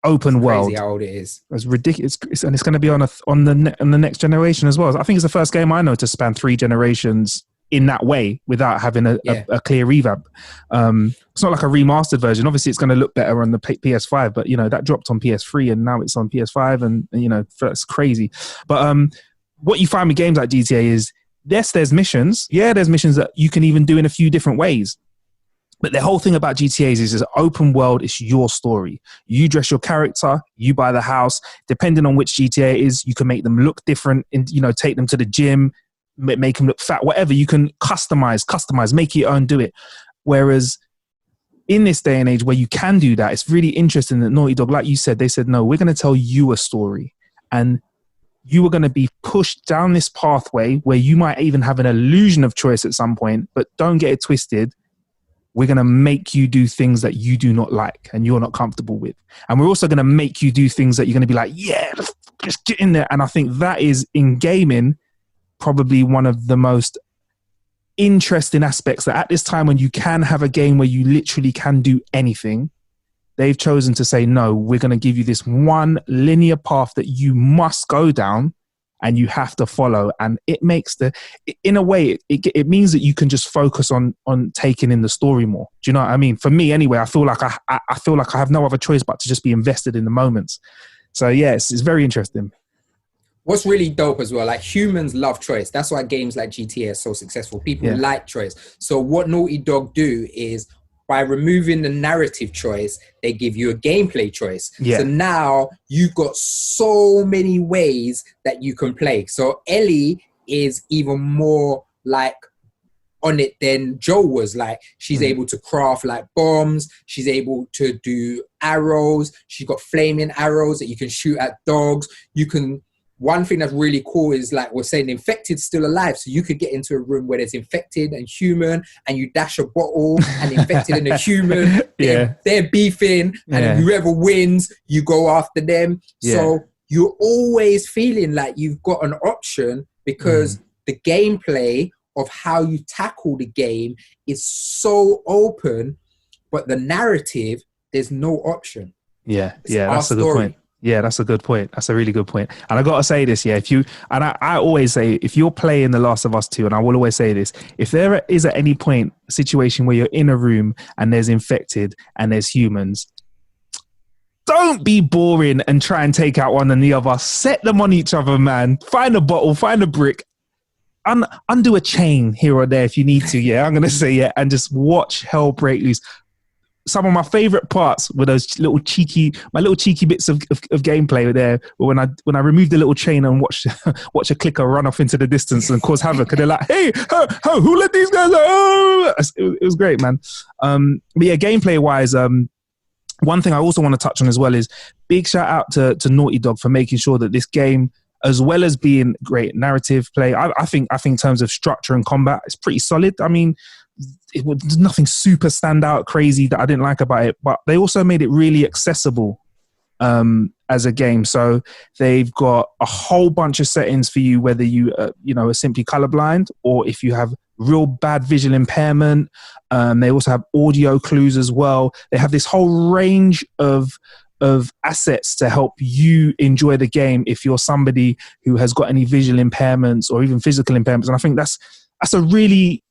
Open world. Crazy how old it is. It's ridiculous. And it's going to be on the next generation as well. I think it's the first game I know to span 3 generations in that way without having a clear revamp. It's not like a remastered version. Obviously, it's going to look better on the PS5, but, you know, that dropped on PS3 and now it's on PS5 and you know, that's crazy. But what you find with games like GTA is, yes, there's missions. Yeah, there's missions that you can even do in a few different ways. But the whole thing about GTAs is it's an open world. It's your story. You dress your character. You buy the house. Depending on which GTA it is, you can make them look different. You know, take them to the gym, make them look fat, whatever. You can customize, make it your own, do it. Whereas in this day and age where you can do that, it's really interesting that Naughty Dog, like you said, they said, no, we're going to tell you a story. And you are going to be pushed down this pathway where you might even have an illusion of choice at some point, but don't get it twisted. We're going to make you do things that you do not like and you're not comfortable with. And we're also going to make you do things that you're going to be like, yeah, let's just get in there. And I think that is, in gaming, probably one of the most interesting aspects, that at this time when you can have a game where you literally can do anything, they've chosen to say, no, we're going to give you this one linear path that you must go down and you have to follow. And it makes in a way, it means that you can just focus on taking in the story more. Do you know what I mean? For me anyway, I feel like I feel like I have no other choice but to just be invested in the moments. So yes, it's very interesting. What's really dope as well, like humans love choice. That's why games like GTA are so successful. People like choice. So what Naughty Dog do is by removing the narrative choice, they give you a gameplay choice. Yeah. So now you've got so many ways that you can play. So Ellie is even more like on it than Joel was. Like, she's able to craft like bombs. She's able to do arrows. She's got flaming arrows that you can shoot at dogs. One thing that's really cool is, like we're saying, the infected's still alive. So you could get into a room where there's infected and human, and you dash a bottle, and the infected and the human, they're beefing, and whoever wins, you go after them. So you're always feeling like you've got an option, because the gameplay of how you tackle the game is so open, but the narrative, there's no option. That's a good point. Yeah, that's a good point. That's a really good point. And I got to say this, I always say, if you're playing The Last of Us 2, and I will always say this, if there is at any point a situation where you're in a room and there's infected and there's humans, don't be boring and try and take out one and the other. Set them on each other, man. Find a bottle, find a brick, undo a chain here or there if you need to. Yeah, I'm going to say, and just watch hell break loose. Some of my favorite parts were those little cheeky bits of gameplay there. When I removed the little chain and watch a clicker run off into the distance and cause havoc, and they're like, "Hey, who let these guys out?" It was great, man. But yeah, gameplay wise, one thing I also want to touch on as well is big shout out to Naughty Dog for making sure that this game, as well as being great narrative play, I think in terms of structure and combat, it's pretty solid. I mean, there's nothing super standout crazy that I didn't like about it, but they also made it really accessible as a game. So they've got a whole bunch of settings for you, whether you are simply colorblind, or if you have real bad visual impairment. They also have audio clues as well. They have this whole range of assets to help you enjoy the game if you're somebody who has got any visual impairments or even physical impairments. And I think that's a really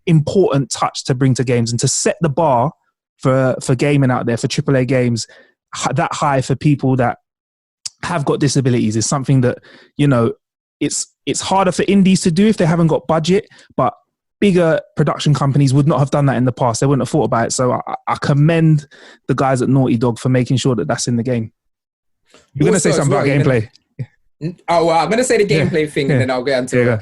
important touch to bring to games, and to set the bar for gaming out there, for AAA games that high for people that have got disabilities, is something that, it's harder for indies to do if they haven't got budget, but bigger production companies would not have done that in the past. They wouldn't have thought about it. So I commend the guys at Naughty Dog for making sure that that's in the game. You're going to say something about gameplay. I'm going to say the gameplay thing, and then I'll get into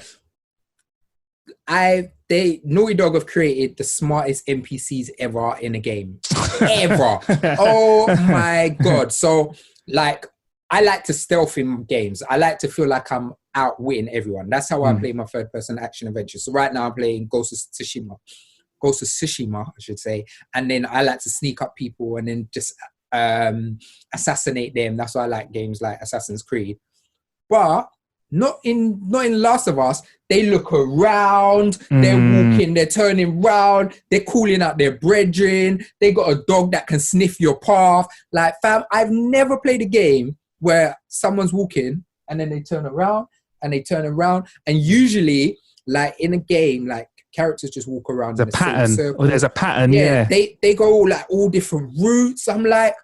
it. Naughty Dog have created the smartest NPCs ever in a game. Ever. Oh my God. So, like, I like to stealth in games. I like to feel like I'm outwitting everyone. That's how I play my third-person action adventure. So right now I'm playing Ghost of Tsushima, I should say. And then I like to sneak up people and then just assassinate them. That's why I like games like Assassin's Creed. But not in Last of Us. They look around, they're walking, they're turning round, they're calling out their brethren. They got a dog that can sniff your path. Like, fam, I've never played a game where someone's walking and then they turn around and they turn around. And usually, like in a game, like characters just walk around in a pattern. Oh, there's a pattern, yeah. They go like all different routes. I'm like,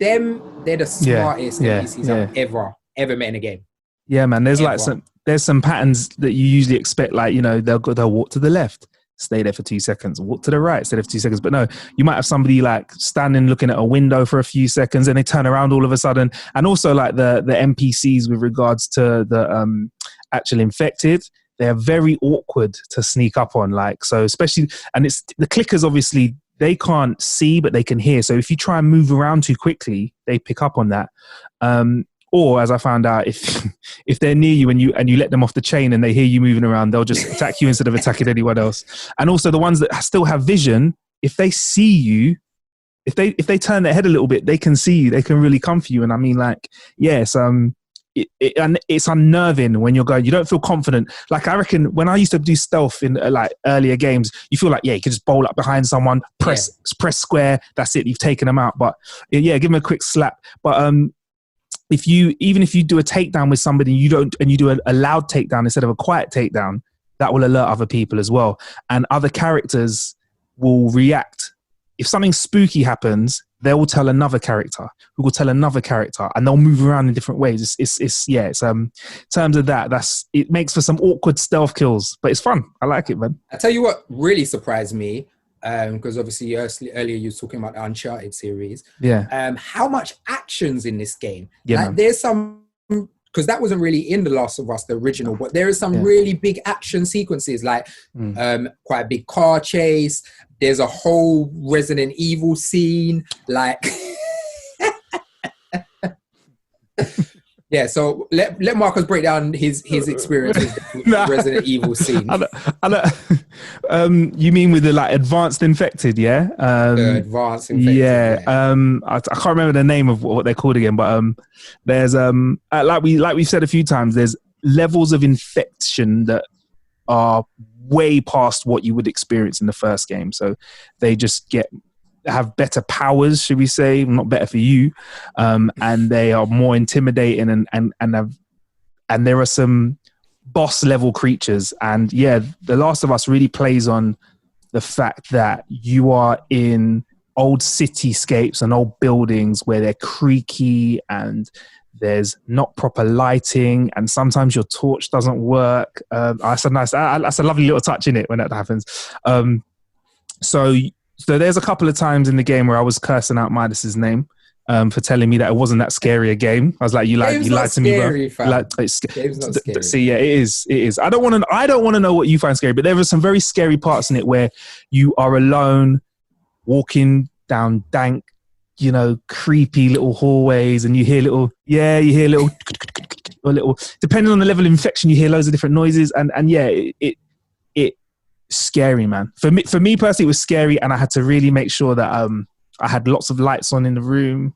they're the smartest NPCs I've ever met in a game. Yeah, man. There's some patterns that you usually expect, like, they'll walk to the left, stay there for 2 seconds, walk to the right, stay there for 2 seconds. But no, you might have somebody like standing looking at a window for a few seconds and they turn around all of a sudden. And also like the NPCs with regards to the actual infected, they're very awkward to sneak up on. Like, so especially, and it's the clickers, obviously they can't see, but they can hear. So if you try and move around too quickly, they pick up on that. Or, as I found out, if they're near you and you let them off the chain and they hear you moving around, they'll just attack you instead of attacking anyone else. And also the ones that still have vision, if they see you, if they turn their head a little bit, they can see you. They can really come for you. And I mean, like, yes, it's unnerving when you're going. You don't feel confident. Like, I reckon when I used to do stealth in like earlier games, you feel like, you can just bowl up behind someone, press square. That's it. You've taken them out. But give them a quick slap. But if you do a takedown with somebody, you do a loud takedown instead of a quiet takedown, that will alert other people as well. And other characters will react. If something spooky happens, they will tell another character who will tell another character, and they'll move around in different ways. It's in terms of that, it makes for some awkward stealth kills, but it's fun. I like it, man. I tell you what really surprised me. because obviously earlier you were talking about the Uncharted series. Yeah. How much action's in this game? Yeah, like man. there's some, because that wasn't really in The Last of Us, the original, but there is some really big action sequences, like quite a big car chase. There's a whole Resident Evil scene, like yeah. So let Marcus break down his experience with the Resident Evil scene. You mean with the like advanced infected? Yeah. The advanced infected. Yeah. I can't remember the name of what they're called again, but there's like we've said a few times, there's levels of infection that are way past what you would experience in the first game. So they just have better powers, should we say? Not better for you, and they are more intimidating, and there are some boss level creatures. And yeah, The Last of Us really plays on the fact that you are in old cityscapes and old buildings where they're creaky and there's not proper lighting, and sometimes your torch doesn't work. That's a lovely little touch in it when that happens. So there's a couple of times in the game where I was cursing out Midas's name for telling me that it wasn't that scary a game. I was like, you lied to me, bro. Game's not scary. See, yeah, it is. I don't want to know what you find scary, but there are some very scary parts in it where you are alone, walking down dank, creepy little hallways, and you hear little, or little, depending on the level of infection, you hear loads of different noises, and yeah, it scary, man. For me personally, it was scary, and I had to really make sure that I had lots of lights on in the room.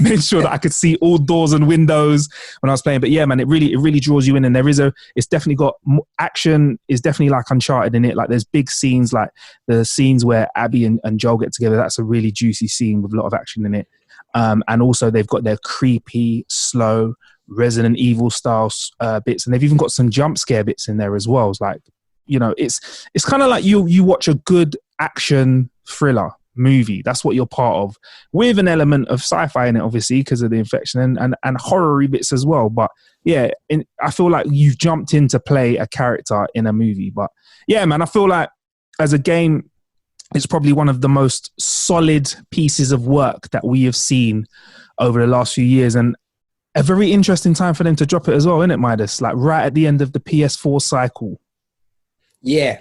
Made sure that I could see all doors and windows when I was playing. But yeah, man, it really draws you in, and it's definitely got action. Is definitely like Uncharted in it. Like there's big scenes, like the scenes where Abby and Joel get together. That's a really juicy scene with a lot of action in it. And also they've got their creepy, slow Resident Evil style bits, and they've even got some jump scare bits in there as well. It's like, it's kind of like you watch a good action thriller movie. That's what you're part of, with an element of sci-fi in it, obviously, because of the infection and horror bits as well. But yeah, I feel like you've jumped in to play a character in a movie. But yeah, man, I feel like as a game, it's probably one of the most solid pieces of work that we have seen over the last few years, and a very interesting time for them to drop it as well, isn't it, Midas? Like right at the end of the PS4 cycle. Yeah.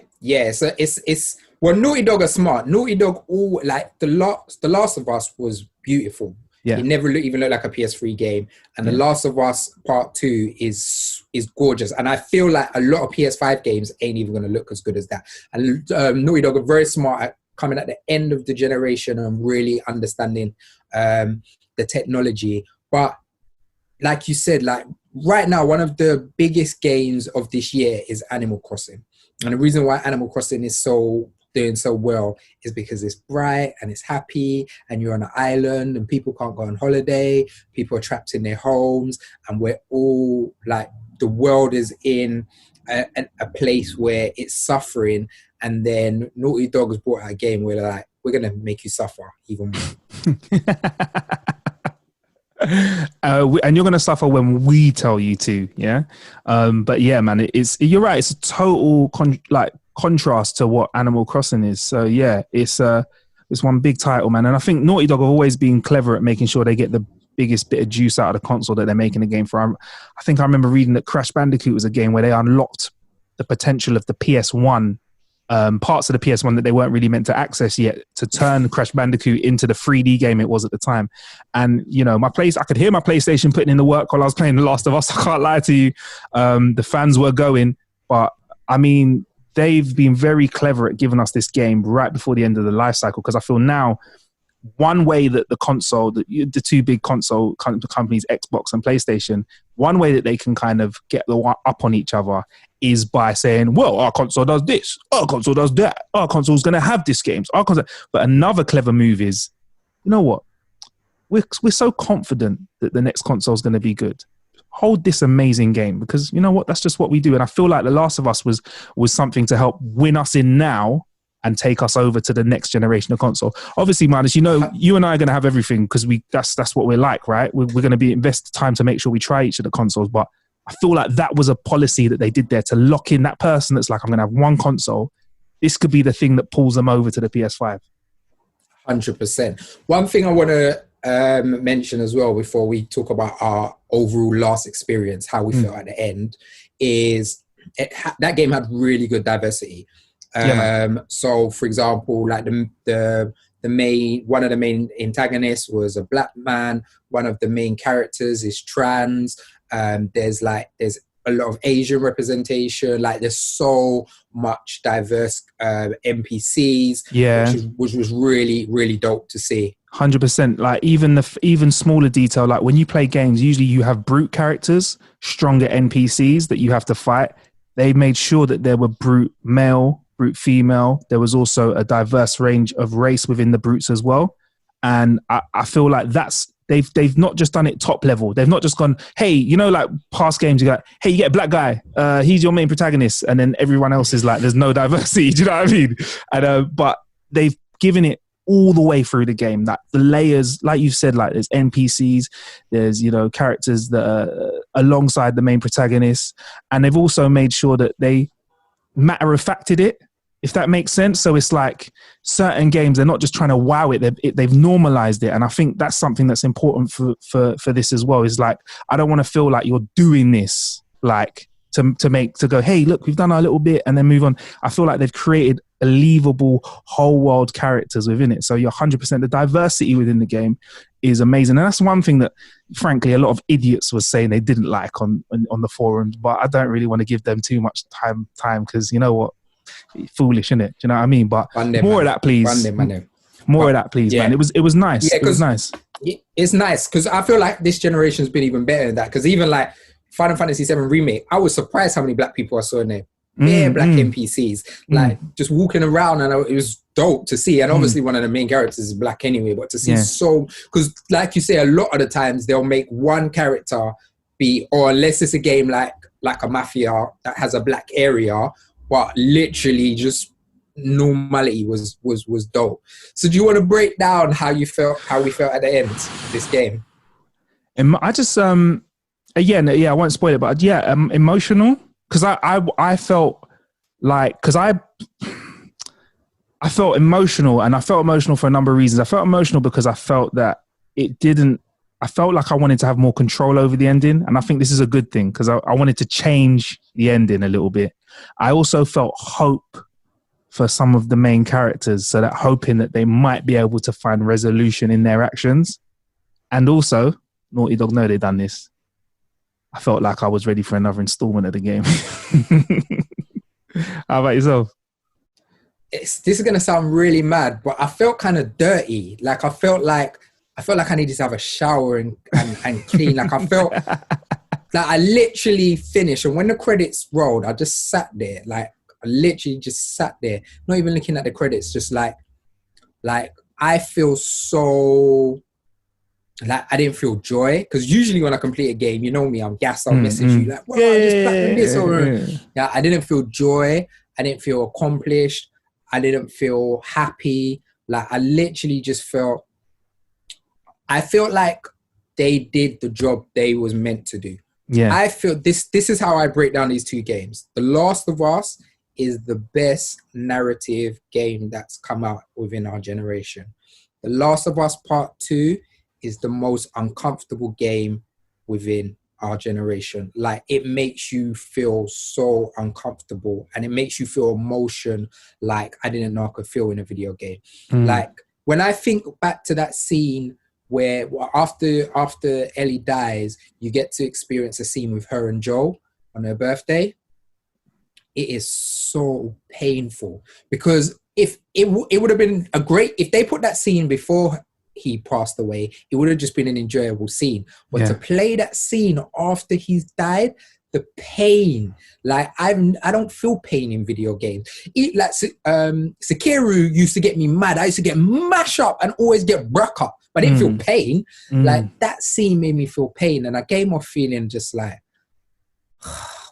So it's well, Naughty Dog are smart. Naughty Dog, all like the Last of Us was beautiful. Yeah. It never even looked like a PS3 game, and The Last of Us Part 2 is gorgeous. And I feel like a lot of PS5 games ain't even going to look as good as that. And Naughty Dog are very smart at coming at the end of the generation and really understanding the technology. But like you said, like right now, one of the biggest games of this year is Animal Crossing. And the reason why Animal Crossing is doing so well is because it's bright and it's happy, and you're on an island and people can't go on holiday. People are trapped in their homes, and we're all like, the world is in a place where it's suffering. And then Naughty Dog has brought out a game where they're like, we're going to make you suffer even more. And you're going to suffer when we tell you to, yeah? But yeah, man, you're right. It's a total contrast to what Animal Crossing is. So yeah, it's one big title, man. And I think Naughty Dog have always been clever at making sure they get the biggest bit of juice out of the console that they're making the game for. I think I remember reading that Crash Bandicoot was a game where they unlocked the potential of the PS1, parts of the PS1 that they weren't really meant to access yet, to turn Crash Bandicoot into the 3D game it was at the time. And I could hear my PlayStation putting in the work while I was playing The Last of Us. I can't lie to you. The fans were going, but I mean, they've been very clever at giving us this game right before the end of the life cycle, because I feel now one way that the two big console companies, Xbox and PlayStation, one way that they can kind of get up on each other is by saying, well, our console does this, our console does that, our console's going to have this games, our console. But another clever move is, you know what? We're so confident that the next console is going to be good. Hold this amazing game, because you know what? That's just what we do. And I feel like The Last of Us was something to help win us in now and take us over to the next generation of console. Obviously, Midas, you and I are going to have everything, because that's what we're like, right? We're going to invest time to make sure we try each of the consoles. But I feel like that was a policy that they did there to lock in that person that's like, I'm going to have one console. this could be the thing that pulls them over to the PS5. 100%. One thing I want to mention as well before we talk about our overall last experience, how we felt at the end, is that game had really good diversity. So, for example, like the main, one of the main antagonists was a black man. One of the main characters is trans. There's a lot of Asian representation. Like, there's so much diverse NPCs, which was really, really dope to see. 100%. Like, even smaller detail, like when you play games, usually you have brute characters, stronger NPCs that you have to fight. They made sure that there were brute male, brute female. There was also a diverse range of race within the brutes as well. And I feel like they've not just done it top level. They've not just gone, hey, you know, like past games, you got, hey, you get a black guy, he's your main protagonist, and then everyone else is like, there's no diversity. Do you know what I mean? And but they've given it all the way through the game. That the layers, like you said, like there's NPCs, there's, you know, characters that are alongside the main protagonist, and they've also made sure that they matter-of-facted it, if that makes sense. So it's like certain games, they're not just trying to wow it, they've normalized it. And I think that's something that's important for this as well, is like, I don't want to feel like you're doing this like to go, hey, look, we've done our little bit and then move on. I feel like they've created believable whole world characters within it. So you're 100%, the diversity within the game is amazing. And that's one thing that, frankly, a lot of idiots was saying they didn't like on the forums, but I don't really want to give them too much time because, you know what, foolish, isn't it? Do you know what I mean? But more of that, please. More of that, please, man. It was nice. Yeah, it was nice. It's nice because I feel like this generation's been even better than that. Because even like Final Fantasy VII Remake, I was surprised how many black people I saw in there. Black NPCs, like just walking around, and it was dope to see. And obviously, one of the main characters is black anyway, but to see because, like you say, a lot of the times they'll make one character be, or unless it's a game like a Mafia that has a black area, but literally just normality was dope. So, do you want to break down how we felt at the end of this game? I just I won't spoil it, but emotional. Because I felt like, because I felt emotional, and I felt emotional for a number of reasons. I felt emotional because I felt that I felt like I wanted to have more control over the ending. And I think this is a good thing because I wanted to change the ending a little bit. I also felt hope for some of the main characters, so that hoping that they might be able to find resolution in their actions. And also, Naughty Dog know they've done this. I felt like I was ready for another installment of the game. How about yourself? This is going to sound really mad, but I felt kind of dirty. Like I felt like I needed to have a shower and clean. Like I felt like I literally finished. And when the credits rolled, I just sat there. Like I literally just sat there, not even looking at the credits, just like I feel so... Like I didn't feel joy, because usually when I complete a game, you know me, I'm gassed. I'll message you like, "Well, I just platinum this," or I didn't feel joy. I didn't feel accomplished. I didn't feel happy. Like I literally just felt. I felt like they did the job they was meant to do. Yeah, I feel this. This is how I break down these two games. The Last of Us is the best narrative game that's come out within our generation. The Last of Us Part 2 is the most uncomfortable game within our generation. Like it makes you feel so uncomfortable, and it makes you feel emotion like I didn't know I could feel in a video game. Like when I think back to that scene where after Ellie dies, you get to experience a scene with her and Joel on her birthday. It is so painful, because if it would have been if they put that scene before he passed away, it would have just been an enjoyable scene. But to play that scene after he's died, the pain, like I don't feel pain in video games. Sekiro used to get me mad. I used to get mashed up and always get broke up, but I didn't feel pain. Like that scene made me feel pain, and I came off feeling just like,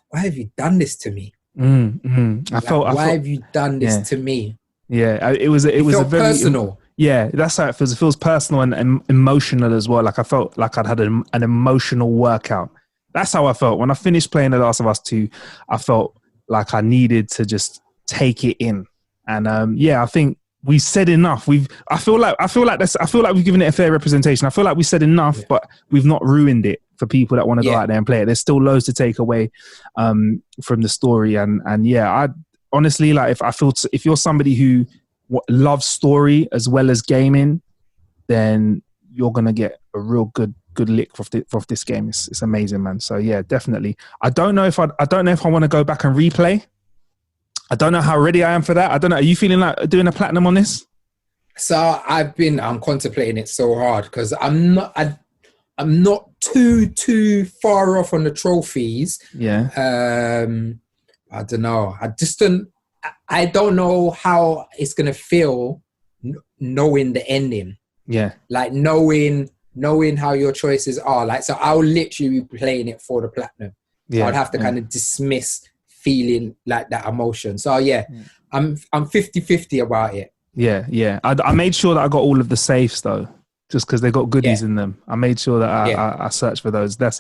why have you done this to me? Why have you done this to me? Yeah, it was a very personal. Yeah, that's how it feels. It feels personal and emotional as well. Like I felt like I'd had an emotional workout. That's how I felt. When I finished playing The Last of Us 2, I felt like I needed to just take it in And I think we said enough. I feel like we've given it a fair representation. I feel like we said enough, but we've not ruined it for people that want to go out there and play it. There's still loads to take away from the story. And I honestly, like, if you're somebody who loves story as well as gaming, then you're gonna get a real good lick of this game. It's amazing, man. So yeah, definitely. I don't know if I want to go back and replay. I don't know how ready I am for that. I don't know. Are you feeling like doing a platinum on this? So I'm contemplating it so hard because I'm not too far off on the trophies. Yeah. I don't know. I don't know how it's gonna feel knowing the ending. Yeah. Like knowing how your choices are. Like, so I'll literally be playing it for the platinum. So I'd have to kind of dismiss feeling like that emotion. So I'm 50-50 about it. Yeah. I made sure that I got all of the safes though, just because they got goodies in them. I made sure that I searched for those. They're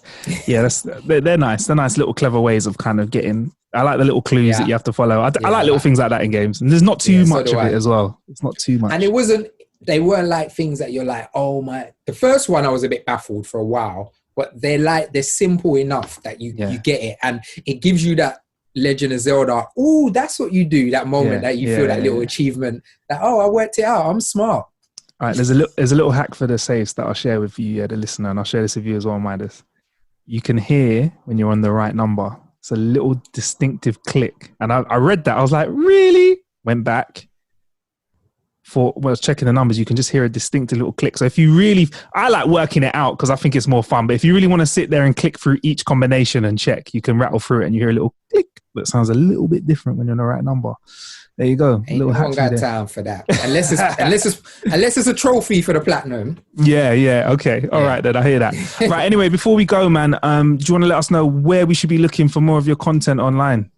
nice. They're nice little clever ways of kind of getting. I like the little clues that you have to follow. I like little things like that in games, and there's not too much of it as well. It's not too much, and they weren't like things that you're like, oh my. The first one I was a bit baffled for a while, but they're simple enough that you get it, and it gives you that Legend of Zelda. Oh, that's what you do. That moment that you feel that little achievement. That I worked it out. I'm smart. All right, there's a little hack for the saves that I'll share with you, the listener, and I'll share this with you as well, Midas. You can hear when you're on the right number. It's a little distinctive click, and I read that. I was like, really? Went back. When I was checking the numbers, you can just hear a distinctive little click. So I like working it out because I think it's more fun. But if you really want to sit there and click through each combination and check, you can rattle through it and you hear a little click that sounds a little bit different when you're on the right number. There you go. Ain't no one got time for that. Unless it's a trophy for the platinum. Yeah. Okay. All right, then. I hear that. Right. Anyway, before we go, man, do you want to let us know where we should be looking for more of your content online?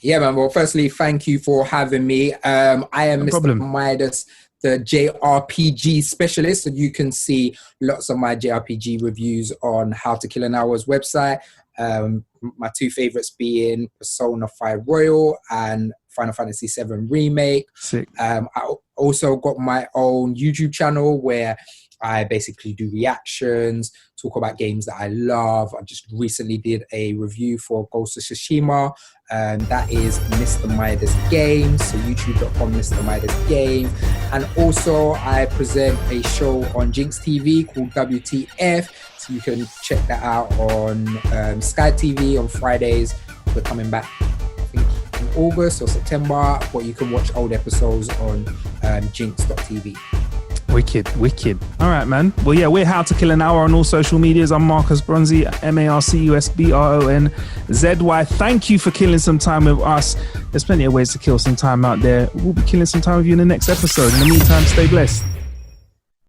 Yeah, man. Well, firstly, thank you for having me. I am Mr. Midas, the JRPG specialist. And you can see lots of my JRPG reviews on How to Kill an Hour's website. My two favorites being Persona 5 Royal and Final Fantasy 7 Remake. Sick. I also got my own YouTube channel where I basically do reactions, talk about games that I love. I just recently did a review for Ghost of Tsushima, and that is Mr. Midas Games, so youtube.com Mr. Midas Games. And also I present a show on Jinx TV called WTF, so you can check that out on Sky TV on Fridays. We're coming back, I think, in August or September, but you can watch old episodes on jinx.tv. Wicked. All right, man. Well, yeah, we're How to Kill an Hour on all social medias. I'm Marcus Bronzy, MarcusBronzy. Thank you for killing some time with us. There's plenty of ways to kill some time out there. We'll be killing some time with you in the next episode. In the meantime, stay blessed.